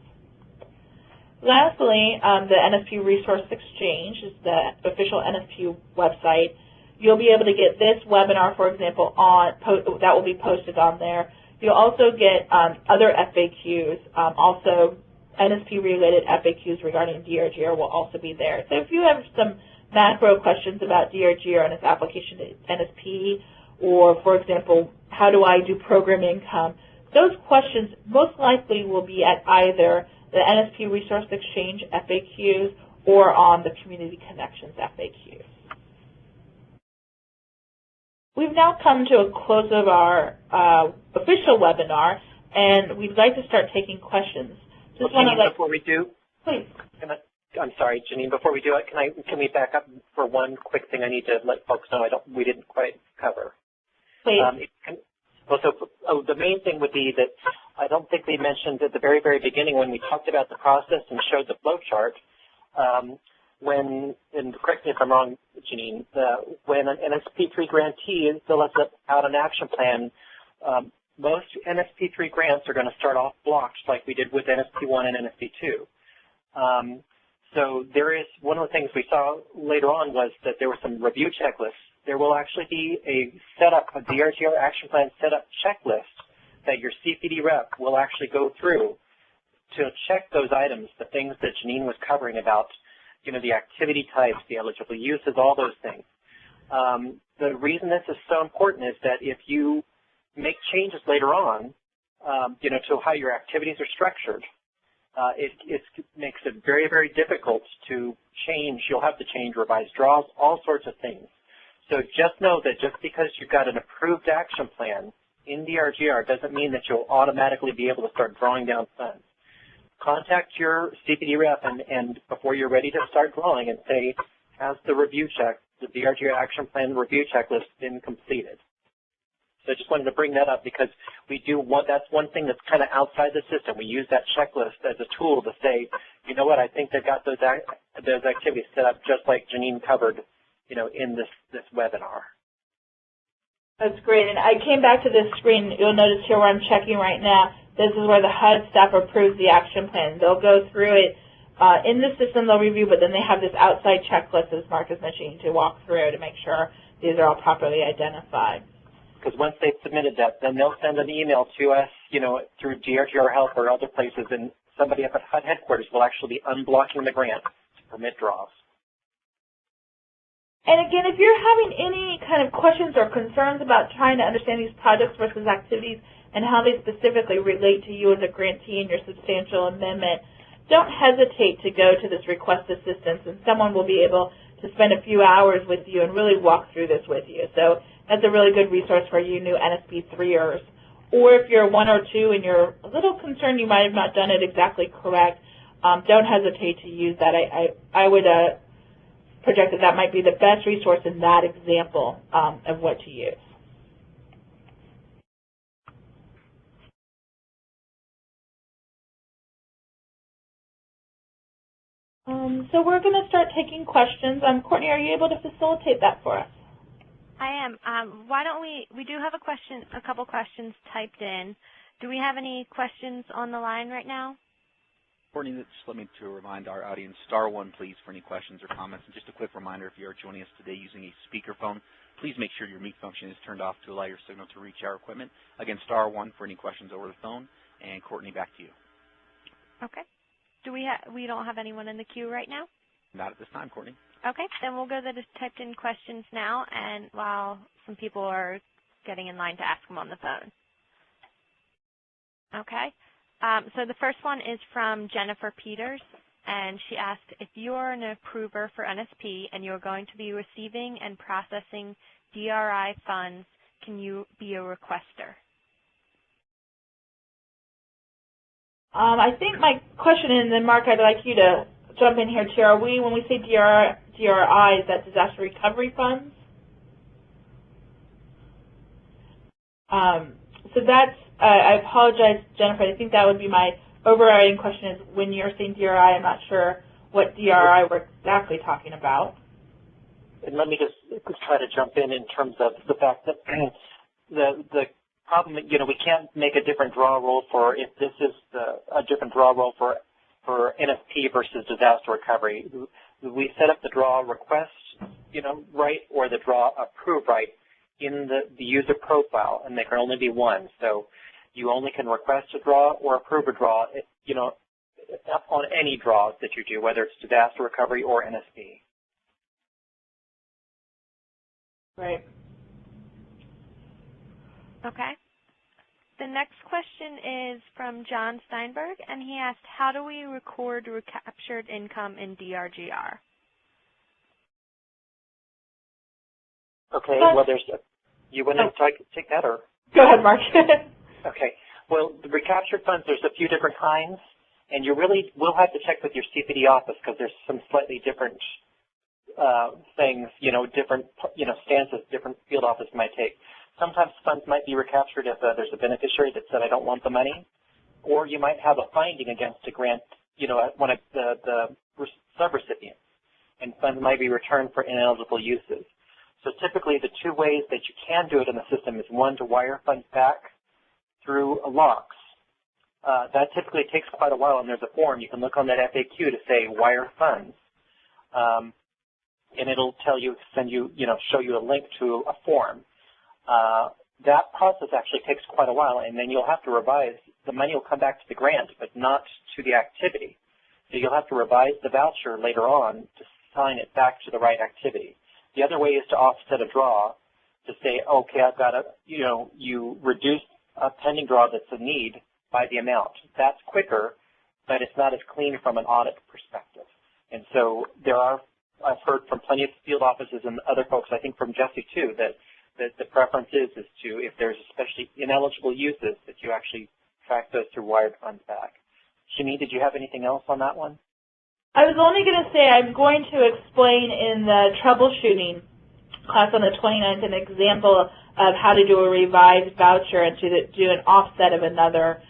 [SPEAKER 2] Lastly, the NSP Resource Exchange is the official NSP website. You'll be able to get this webinar, for example, that will be posted on there. You'll also get other FAQs, also NSP-related FAQs regarding DRGR will also be there. So if you have some macro questions about DRGR and its application to NSP, or, for example, how do I do program income, those questions most likely will be at either the NSP Resource Exchange FAQs or on the Community Connections FAQs. We've now come to a close of our official webinar, and we'd like to start taking questions.
[SPEAKER 3] Just Janine, before we do,
[SPEAKER 2] please.
[SPEAKER 3] I'm sorry, Janine. Before we do it, can we back up for one quick thing? I need to let folks know we didn't quite cover.
[SPEAKER 2] Please.
[SPEAKER 3] The main thing would be that I don't think we mentioned at the very, very beginning when we talked about the process and showed the flow chart. And correct me if I'm wrong, Janine, when an NSP3 grantee fills out an action plan, most NSP3 grants are going to start off blocked like we did with NSP1 and NSP2. So there is one of the things we saw later on was that there were some review checklists. There will actually be a DRGR action plan setup checklist that your CPD rep will actually go through to check those items, the things that Janine was covering about, the activity types, the eligible uses, all those things. The reason this is so important is that if you make changes later on, to how your activities are structured, it makes it very, very difficult to change. You'll have to change revised draws, all sorts of things. So just know that just because you've got an approved action plan in DRGR doesn't mean that you'll automatically be able to start drawing down funds. Contact your CPD rep and before you're ready to start drawing and say, has the DRGR action plan review checklist been completed? So I just wanted to bring that up because that's one thing that's kind of outside the system. We use that checklist as a tool to say, you know what, I think they've got those activities set up just like Janine covered, in this webinar.
[SPEAKER 2] That's great. And I came back to this screen. You'll notice here where I'm checking right now. This is where the HUD staff approves the action plan. They'll go through it in the system, they'll review, but then they have this outside checklist, as Mark is mentioning, to walk through to make sure these are all properly identified.
[SPEAKER 3] Because once they've submitted that, then they'll send an email to us, through DRGR Help or other places, and somebody up at HUD headquarters will actually be unblocking the grant to permit draws.
[SPEAKER 2] And again, if you're having any kind of questions or concerns about trying to understand these projects versus activities and how they specifically relate to you as a grantee and your substantial amendment, don't hesitate to go to this request assistance, and someone will be able to spend a few hours with you and really walk through this with you. So that's a really good resource for you new NSP3ers. Or if you're one or two and you're a little concerned you might have not done it exactly correct, don't hesitate to use that. I would project that might be the best resource in that example of what to use. So we're going to start taking questions. Courtney, are you able to facilitate that for us?
[SPEAKER 4] I am. Why don't we do have a couple questions typed in. Do we have any questions on the line right now?
[SPEAKER 1] Courtney, just let me remind our audience, *1, please, for any questions or comments. And just a quick reminder, if you are joining us today using a speakerphone, please make sure your mute function is turned off to allow your signal to reach our equipment. Again, *1 for any questions over the phone. And Courtney, back to you.
[SPEAKER 4] Okay. We don't have anyone in the queue right now?
[SPEAKER 1] Not at this time, Courtney.
[SPEAKER 4] Okay, then we'll go to the typed in questions now, and while some people are getting in line to ask them on the phone. Okay. So the first one is from Jennifer Peters, and she asked, if you are an approver for NSP and you're going to be receiving and processing DRI funds, can you be a requester?
[SPEAKER 2] I think my question, and then Mark, I'd like you to jump in here too. When we say DRI, is that disaster recovery funds? So that's, I apologize, Jennifer, I think that would be my overriding question is when you're saying DRI, I'm not sure what DRI we're exactly talking about.
[SPEAKER 3] And let me just try to jump in terms of the fact that the problem, we can't make a different draw roll for if this is a different draw roll for NSP versus disaster recovery. We set up the draw request, right, or the draw approve right in the user profile, and there can only be one. So you only can request a draw or approve a draw, on any draws that you do, whether it's disaster recovery or NSP.
[SPEAKER 2] Right.
[SPEAKER 4] Okay. The next question is from John Steinberg, and he asked, how do we record recaptured income in DRGR?
[SPEAKER 3] Okay, well, you want to take that, or?
[SPEAKER 2] Go ahead, Mark.
[SPEAKER 3] Okay. Well, the recaptured funds, there's a few different kinds, and you really will have to check with your CPD office because there's some slightly different things, different, stances different field office might take. Sometimes funds might be recaptured if there's a beneficiary that said, I don't want the money, or you might have a finding against a grant, one of the subrecipients, and funds might be returned for ineligible uses. So typically the two ways that you can do it in the system is one, to wire funds back through locks. That typically takes quite a while, and there's a form. You can look on that FAQ to say wire funds. And it'll tell you, show you a link to a form. That process actually takes quite a while, and then you'll have to revise. The money will come back to the grant, but not to the activity. So you'll have to revise the voucher later on to sign it back to the right activity. The other way is to offset a draw to say, okay, I've got you reduce a pending draw that's a need by the amount. That's quicker, but it's not as clean from an audit perspective. And so I've heard from plenty of field offices and other folks, I think from Jesse too, that the preference is to, if there's especially ineligible uses, that you actually track those through wired funds back. Shani, did you have anything else on that one?
[SPEAKER 2] I was only going to say I'm going to explain in the troubleshooting class on the 29th an example of how to do a revised voucher and to do an offset of another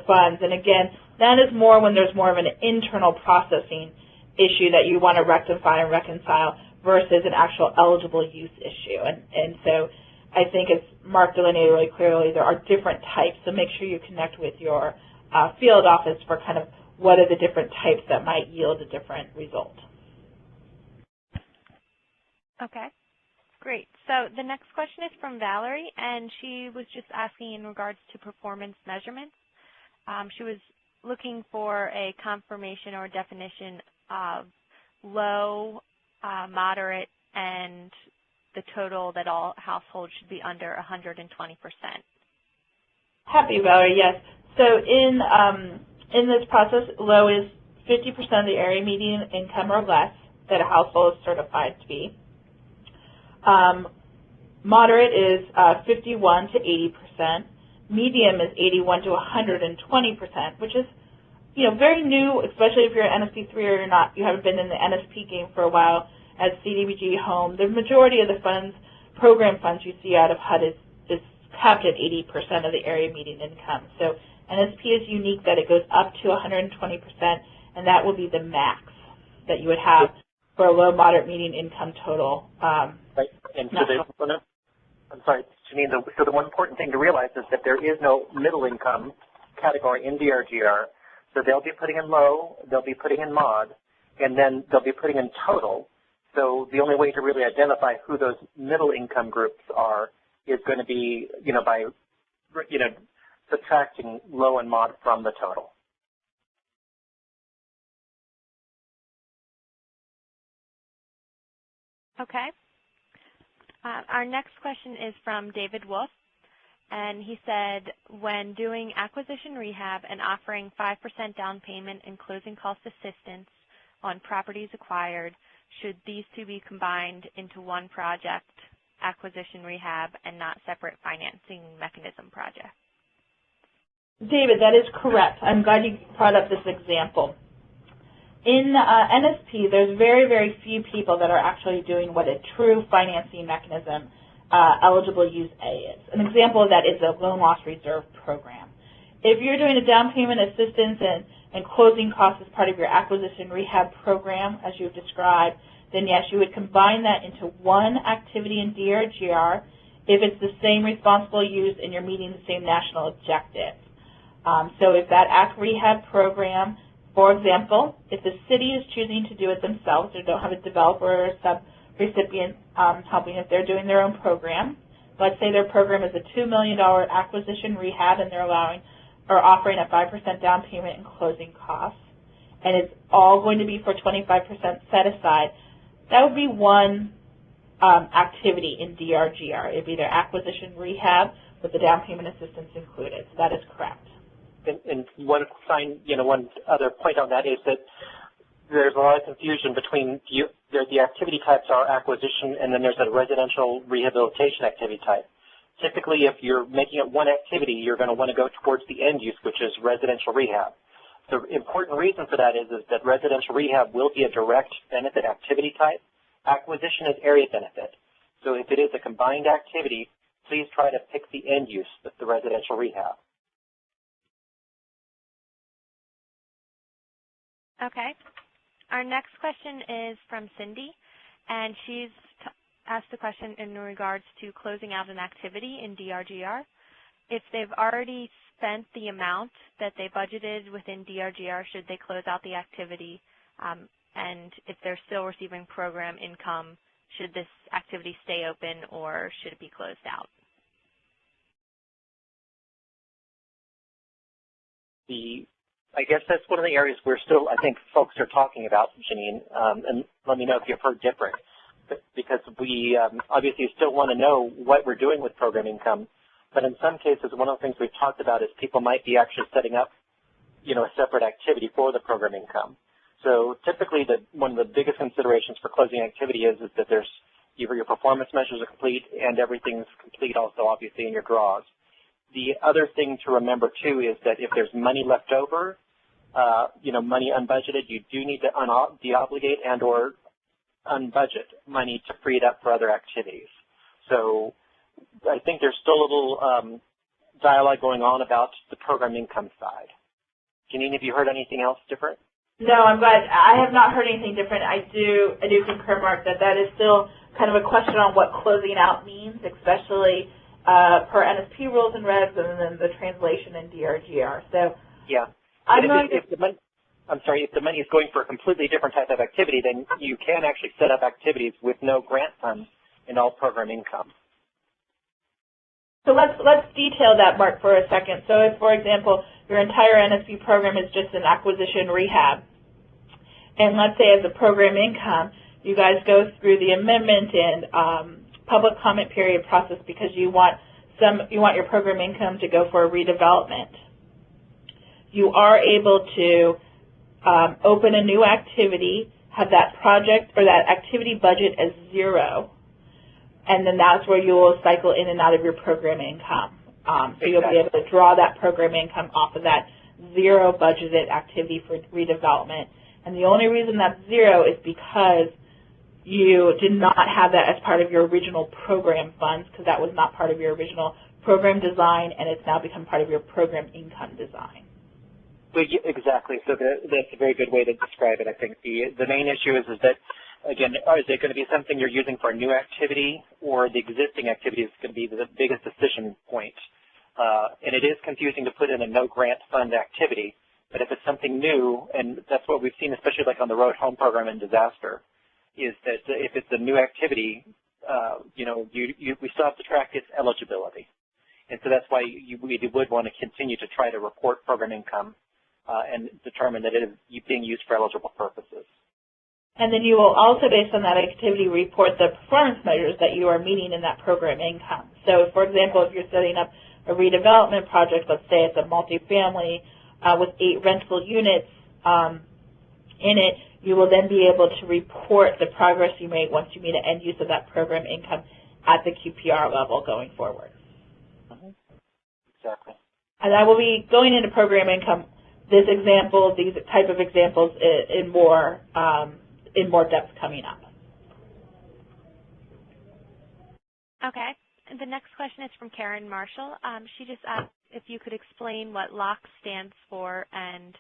[SPEAKER 2] funds. And again, that is more when there's more of an internal processing issue that you want to rectify and reconcile versus an actual eligible use issue. And so I think it's Mark delineated really clearly, there are different types, so make sure you connect with your field office for kind of what are the different types that might yield a different result.
[SPEAKER 4] Okay, great. So the next question is from Valerie, and she was just asking in regards to performance measurements. She was looking for a confirmation or definition of low, moderate, and the total that all households should be under 120%.
[SPEAKER 2] Happy, Valerie, yes. So in this process, low is 50% of the area median income or less that a household is certified to be. Moderate is 51 to 80%. Medium is 81 to 120%, which is very new, especially if you're an NSP 3 or you haven't been in the NSP game for a while as CDBG home. The majority of the funds, program funds you see out of HUD is capped at 80% of the area median income. So NSP is unique that it goes up to 120%, and that will be the max that you would have for a low, moderate, median income total.
[SPEAKER 3] Right. And so I'm sorry, Janine, so the one important thing to realize is that there is no middle income category in DRGR. So they'll be putting in low, they'll be putting in mod, and then they'll be putting in total. So the only way to really identify who those middle income groups are is going to be, by, subtracting low and mod from the total.
[SPEAKER 4] Okay. Our next question is from David Wolf, and he said, when doing acquisition rehab and offering 5% down payment and closing cost assistance on properties acquired, should these two be combined into one project, acquisition rehab, and not separate financing mechanism projects?
[SPEAKER 2] David, that is correct. I'm glad you brought up this example. In NSP, there's very, very few people that are actually doing what a true financing mechanism eligible use A is. An example of that is a loan loss reserve program. If you're doing a down payment assistance and closing costs as part of your acquisition rehab program, as you've described, then yes, you would combine that into one activity in DRGR if it's the same responsible use and you're meeting the same national objectives. So if that AC rehab program, for example, if the city is choosing to do it themselves, they don't have a developer or a sub-recipient helping if they're doing their own program. Let's say their program is a $2 million acquisition rehab and they're offering a 5% down payment and closing costs, and it's all going to be for 25% set aside. That would be one activity in DRGR. It would be their acquisition rehab with the down payment assistance included. So that is correct.
[SPEAKER 3] And one other point on that is that there's a lot of confusion between the activity types are acquisition and then there's a residential rehabilitation activity type. Typically, if you're making it one activity, you're going to want to go towards the end use, which is residential rehab. The important reason for that is that residential rehab will be a direct benefit activity type. Acquisition is area benefit. So if it is a combined activity, please try to pick the end use, the residential rehab.
[SPEAKER 4] Okay. Our next question is from Cindy, and she's asked the question in regards to closing out an activity in DRGR. If they've already spent the amount that they budgeted within DRGR, should they close out the activity? And if they're still receiving program income, should this activity stay open or should it be closed out?
[SPEAKER 3] I guess that's one of the areas where still, I think, folks are talking about, Janine, and let me know if you've heard different. Because we obviously still want to know what we're doing with program income, but in some cases, one of the things we've talked about is people might be actually setting up, a separate activity for the program income. So typically, one of the biggest considerations for closing activity is that there's either your performance measures are complete and everything's complete also, obviously, in your draws. The other thing to remember, too, is that if there's money left over, money unbudgeted, you do need to deobligate and or unbudget money to free it up for other activities. So I think there's still a little dialogue going on about the program income side. Janine, have you heard anything else different?
[SPEAKER 2] No, I'm glad. I have not heard anything different. I do concur, Mark, that is still kind of a question on what closing out means, especially per NSP rules and regs and then the translation in DRGR. So
[SPEAKER 3] yeah. If the money is going for a completely different type of activity, then you can actually set up activities with no grant funds in all program income.
[SPEAKER 2] So let's detail that, Mark, for a second. So if, for example, your entire NSP program is just an acquisition rehab, and let's say as a program income, you guys go through the amendment and public comment period process because you want your program income to go for a redevelopment. You are able to open a new activity, have that project or that activity budget as zero, and then that's where you will cycle in and out of your program income. So you'll be able to draw that program income off of that zero budgeted activity for redevelopment. And the only reason that's zero is because you did not have that as part of your original program funds because that was not part of your original program design, and it's now become part of your program income design.
[SPEAKER 3] Exactly. So that's a very good way to describe it, I think. The main issue is that, again, is it going to be something you're using for a new activity or the existing activity is going to be the biggest decision point? And it is confusing to put in a no grant fund activity, but if it's something new, and that's what we've seen, especially like on the road home program in disaster, is that if it's a new activity, we still have to track its eligibility. And so that's why we would want to continue to try to report program income and determine that it is being used for eligible purposes.
[SPEAKER 2] And then you will also, based on that activity, report the performance measures that you are meeting in that program income. So, for example, if you're setting up a redevelopment project, let's say it's a multifamily with 8 rental units in it, you will then be able to report the progress you made once you meet an end use of that program income at the QPR level going forward.
[SPEAKER 3] Exactly.
[SPEAKER 2] And I will be going into program income, these type of examples in more depth coming up.
[SPEAKER 4] Okay. And the next question is from Karen Marshall. She just asked if you could explain what LOC stands for and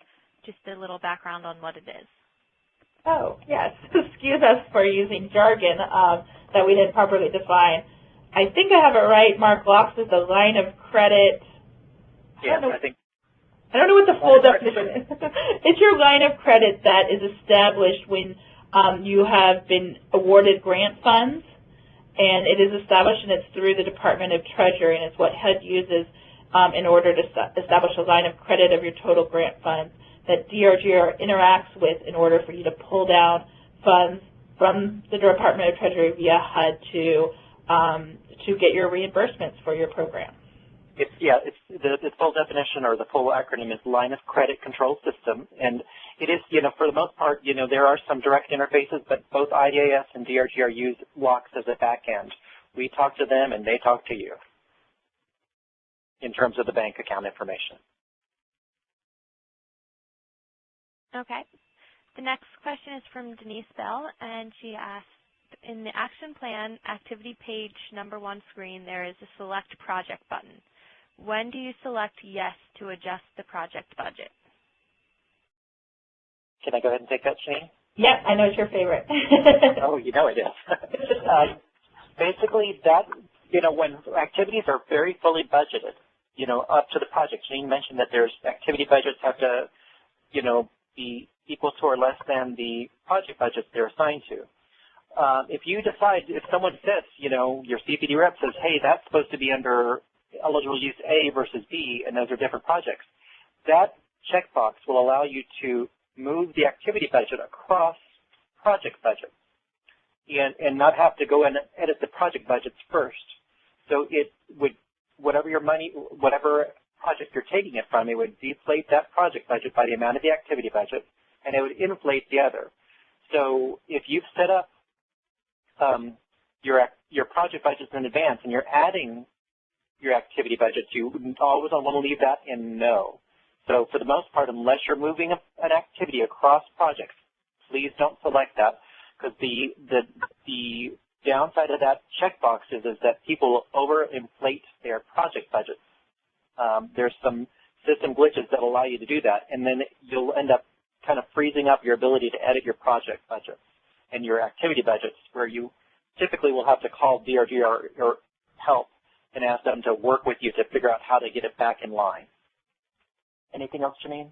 [SPEAKER 4] just a little background on what it is.
[SPEAKER 2] Oh, yes. Excuse us for using jargon that we didn't properly define. I think I have it right, Mark. LOCs is the line of credit.
[SPEAKER 3] Yes, I
[SPEAKER 2] don't know what the full definition is. It's your line of credit that is established when you have been awarded grant funds, and it is established, and it's through the Department of Treasury, and it's what HUD uses in order to establish a line of credit of your total grant funds that DRGR interacts with in order for you to pull down funds from the Department of Treasury via HUD to get your reimbursements for your program.
[SPEAKER 3] It's the full definition, or the full acronym, is Line of Credit Control System, and it is, for the most part, there are some direct interfaces, but both IDAS and DRGR use LOCs as a back end. We talk to them, and they talk to you in terms of the bank account information.
[SPEAKER 4] Okay. The next question is from Denise Bell, and she asked, in the action plan activity page #1 screen, there is a select project button. When do you select yes to adjust the project budget?
[SPEAKER 3] Can I go ahead and take that, Shane?
[SPEAKER 2] Yeah, I know it's your favorite.
[SPEAKER 3] Oh, you know it is. Basically, that, when activities are very fully budgeted, up to the project. Shane mentioned that there's activity budgets have to, be equal to or less than the project budgets they're assigned to. If you decide, if someone says, your CPD rep says, hey, that's supposed to be under eligible use A versus B, and those are different projects, that checkbox will allow you to move the activity budget across project budget and not have to go and edit the project budgets first. So it would, whatever project you're taking it from, it would deflate that project budget by the amount of the activity budget, and it would inflate the other. So if you've set up your project budgets in advance and you're adding your activity budget, you always want to leave that in no. So for the most part, unless you're moving an activity across projects, please don't select that, because the downside of that checkbox is that people overinflate their project budgets. There's some system glitches that allow you to do that, and then you'll end up kind of freezing up your ability to edit your project budgets and your activity budgets, where you typically will have to call DRGR or help and ask them to work with you to figure out how to get it back in line. Anything else, Janine?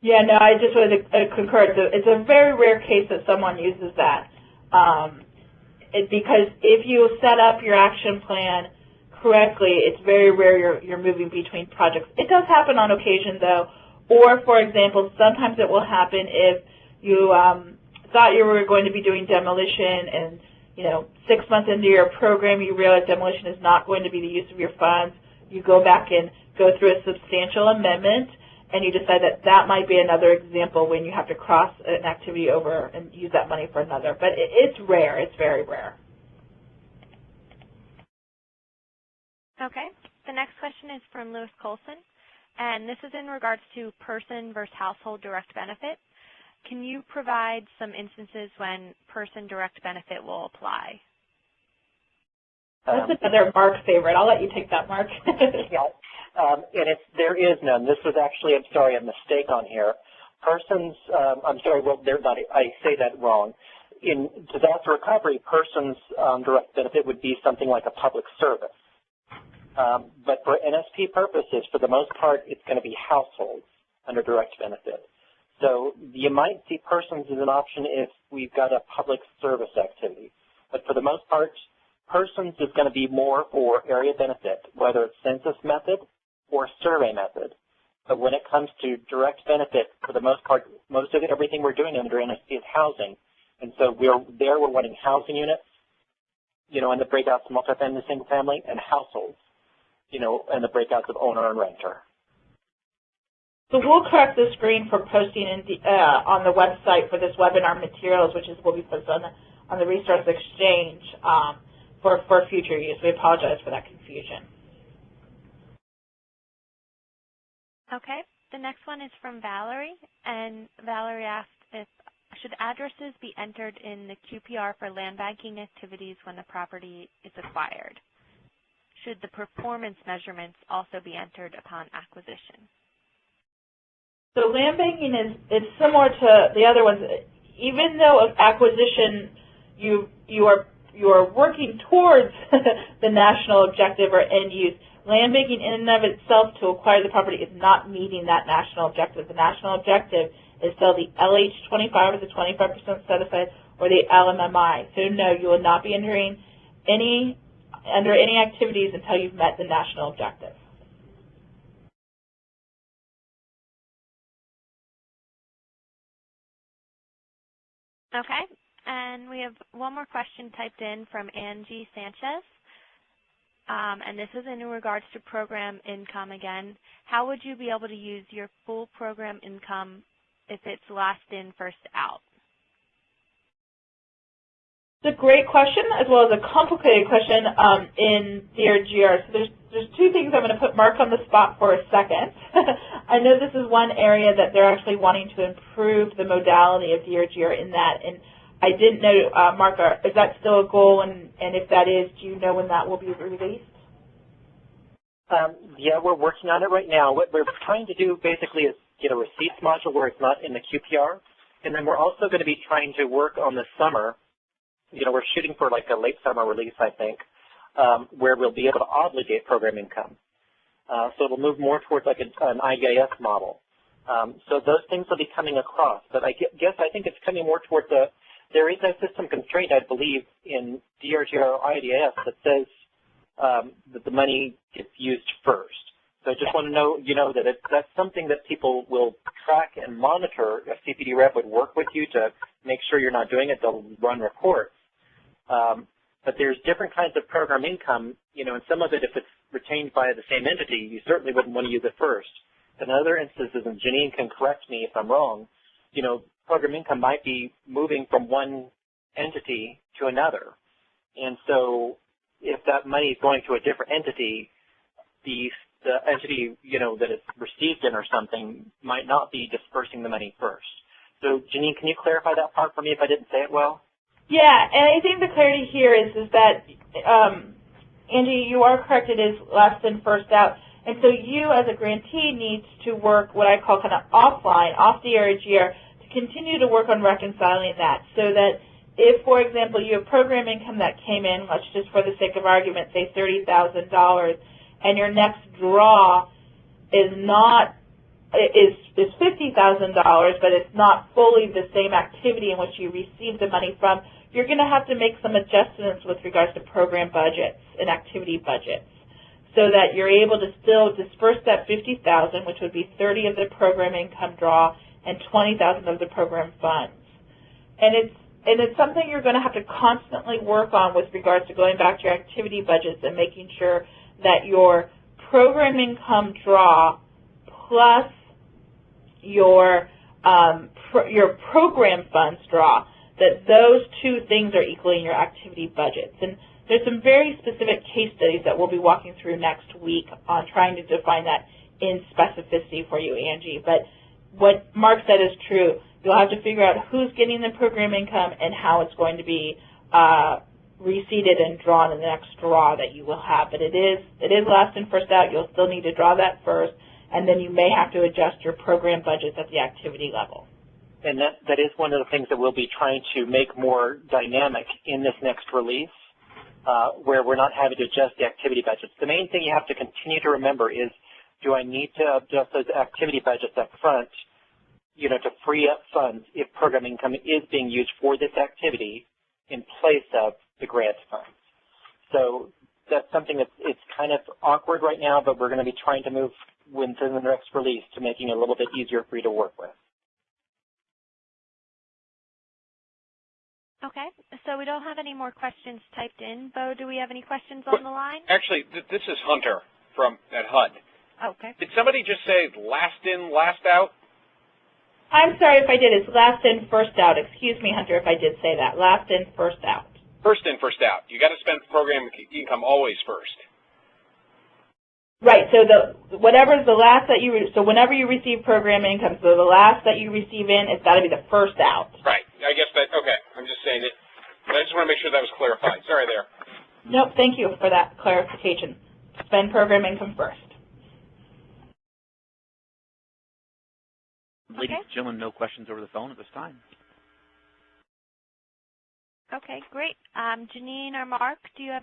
[SPEAKER 2] Yeah, no, I just wanted to concur. It's a very rare case that someone uses that, because if you set up your action plan correctly, it's very rare you're moving between projects. It does happen on occasion, though, or, for example, sometimes it will happen if you thought you were going to be doing demolition and 6 months into your program, you realize demolition is not going to be the use of your funds. You go back and go through a substantial amendment, and you decide that might be another example when you have to cross an activity over and use that money for another. But it's rare. It's very rare.
[SPEAKER 4] Okay. The next question is from Lewis Colson, and this is in regards to person versus household direct benefit. Can you provide some instances when person direct benefit will apply?
[SPEAKER 2] That's another Mark favorite. I'll let you take that, Mark.
[SPEAKER 3] Yeah, and there is none. This was actually, I'm sorry, a mistake on here. Persons, I'm sorry, well, I say that wrong. In disaster recovery, persons direct benefit would be something like a public service. But for NSP purposes, for the most part, it's going to be households under direct benefit. So you might see persons as an option if we've got a public service activity. But for the most part, persons is going to be more for area benefit, whether it's census method or survey method. But when it comes to direct benefit, for the most part, most of it, everything we're doing under NSP is housing. And so we're wanting housing units, and the breakouts of multifamily, single family, and households, and the breakouts of owner and renter.
[SPEAKER 2] So we'll correct the screen for posting on the website for this webinar materials, which will be posted on the Resource Exchange for future use. We apologize for that confusion.
[SPEAKER 4] Okay. The next one is from Valerie, and Valerie asked should addresses be entered in the QPR for land banking activities when the property is acquired? Should the performance measurements also be entered upon acquisition?
[SPEAKER 2] So land banking is similar to the other ones. Even though of acquisition, you are working towards the national objective or end use. Land banking in and of itself to acquire the property is not meeting that national objective. The national objective is still the LH25 or the 25% set aside or the LMMI. So no, you will not be entering under any activities until you've met the national objective.
[SPEAKER 4] Okay, and we have one more question typed in from Angie Sanchez. And this is in regards to program income again. How would you be able to use your full program income if it's last in, first out?
[SPEAKER 2] It's a great question as well as a complicated question in DRGR. So there's two things I'm going to put Mark on the spot for a second. I know this is one area that they're actually wanting to improve the modality of DRGR in that. And I didn't know, Mark, is that still a goal? And if that is, do you know when that will be released?
[SPEAKER 3] Yeah, we're working on it right now. What we're trying to do basically is get a receipts module where it's not in the QPR. And then we're also going to be trying to work on the summer. We're shooting for like a late summer release, I think, where we'll be able to obligate program income. So it'll move more towards like an IEIS model. So those things will be coming across. But I think it's coming more towards there is a system constraint, I believe, in DRGR or IEIS that says that the money gets used first. So I just want to know, that that's something that people will track and monitor. A CPD rep would work with you to make sure you're not doing it. They'll run reports. But there's different kinds of program income, and some of it, if it's retained by the same entity, you certainly wouldn't want to use it first. In other instances, and Janine can correct me if I'm wrong, program income might be moving from one entity to another. And so if that money is going to a different entity, the entity, that it's received in or something might not be dispersing the money first. So, Janine, can you clarify that part for me if I didn't say it well?
[SPEAKER 2] Yeah, and I think the clarity here is that, Angie, you are correct, it is last in, first out. And so you as a grantee needs to work what I call kind of offline, off the DRGR, to continue to work on reconciling that so that if, for example, you have program income that came in, let's just for the sake of argument say $30,000, and your next draw is $50,000, but it's not fully the same activity in which you received the money from, you're going to have to make some adjustments with regards to program budgets and activity budgets so that you're able to still disperse that $50,000, which would be 30 of the program income draw and 20,000 of the program funds. And it's something you're going to have to constantly work on with regards to going back to your activity budgets and making sure that your program income draw plus your program funds draw, that those two things are equaling your activity budgets. And there's some very specific case studies that we'll be walking through next week on trying to define that in specificity for you, Angie. But what Mark said is true. You'll have to figure out who's getting the program income and how it's going to be reseated and drawn in the next draw that you will have. But it is last in, first out. You'll still need to draw that first, and then you may have to adjust your program budgets at the activity level.
[SPEAKER 3] And that is one of the things that we'll be trying to make more dynamic in this next release, where we're not having to adjust the activity budgets. The main thing you have to continue to remember is, do I need to adjust those activity budgets up front, to free up funds if program income is being used for this activity in place of the grant funds? So that's something it's kind of awkward right now, but we're going to be trying to move within the next release to making it a little bit easier for you to work with.
[SPEAKER 4] Okay, so we don't have any more questions typed in. Bo, do we have any questions on the line?
[SPEAKER 5] Actually, this is Hunter at HUD.
[SPEAKER 4] Okay.
[SPEAKER 5] Did somebody just say last in, last out?
[SPEAKER 2] I'm sorry if I did. It's last in, first out. Excuse me, Hunter, if I did say that. Last in, first out.
[SPEAKER 5] First in, first out. You got to spend program income always first.
[SPEAKER 2] Right. So whatever's the last that so whenever you receive program income, so the last that you receive in, it's got to be the first out.
[SPEAKER 5] Right. I guess that, okay, I'm just saying it. But I just want to make sure that was clarified. Sorry there.
[SPEAKER 2] Nope, thank you for that clarification. Spend program income first.
[SPEAKER 1] Ladies and gentlemen, no questions over the phone at this time.
[SPEAKER 4] Okay, great. Janine or Mark, do you have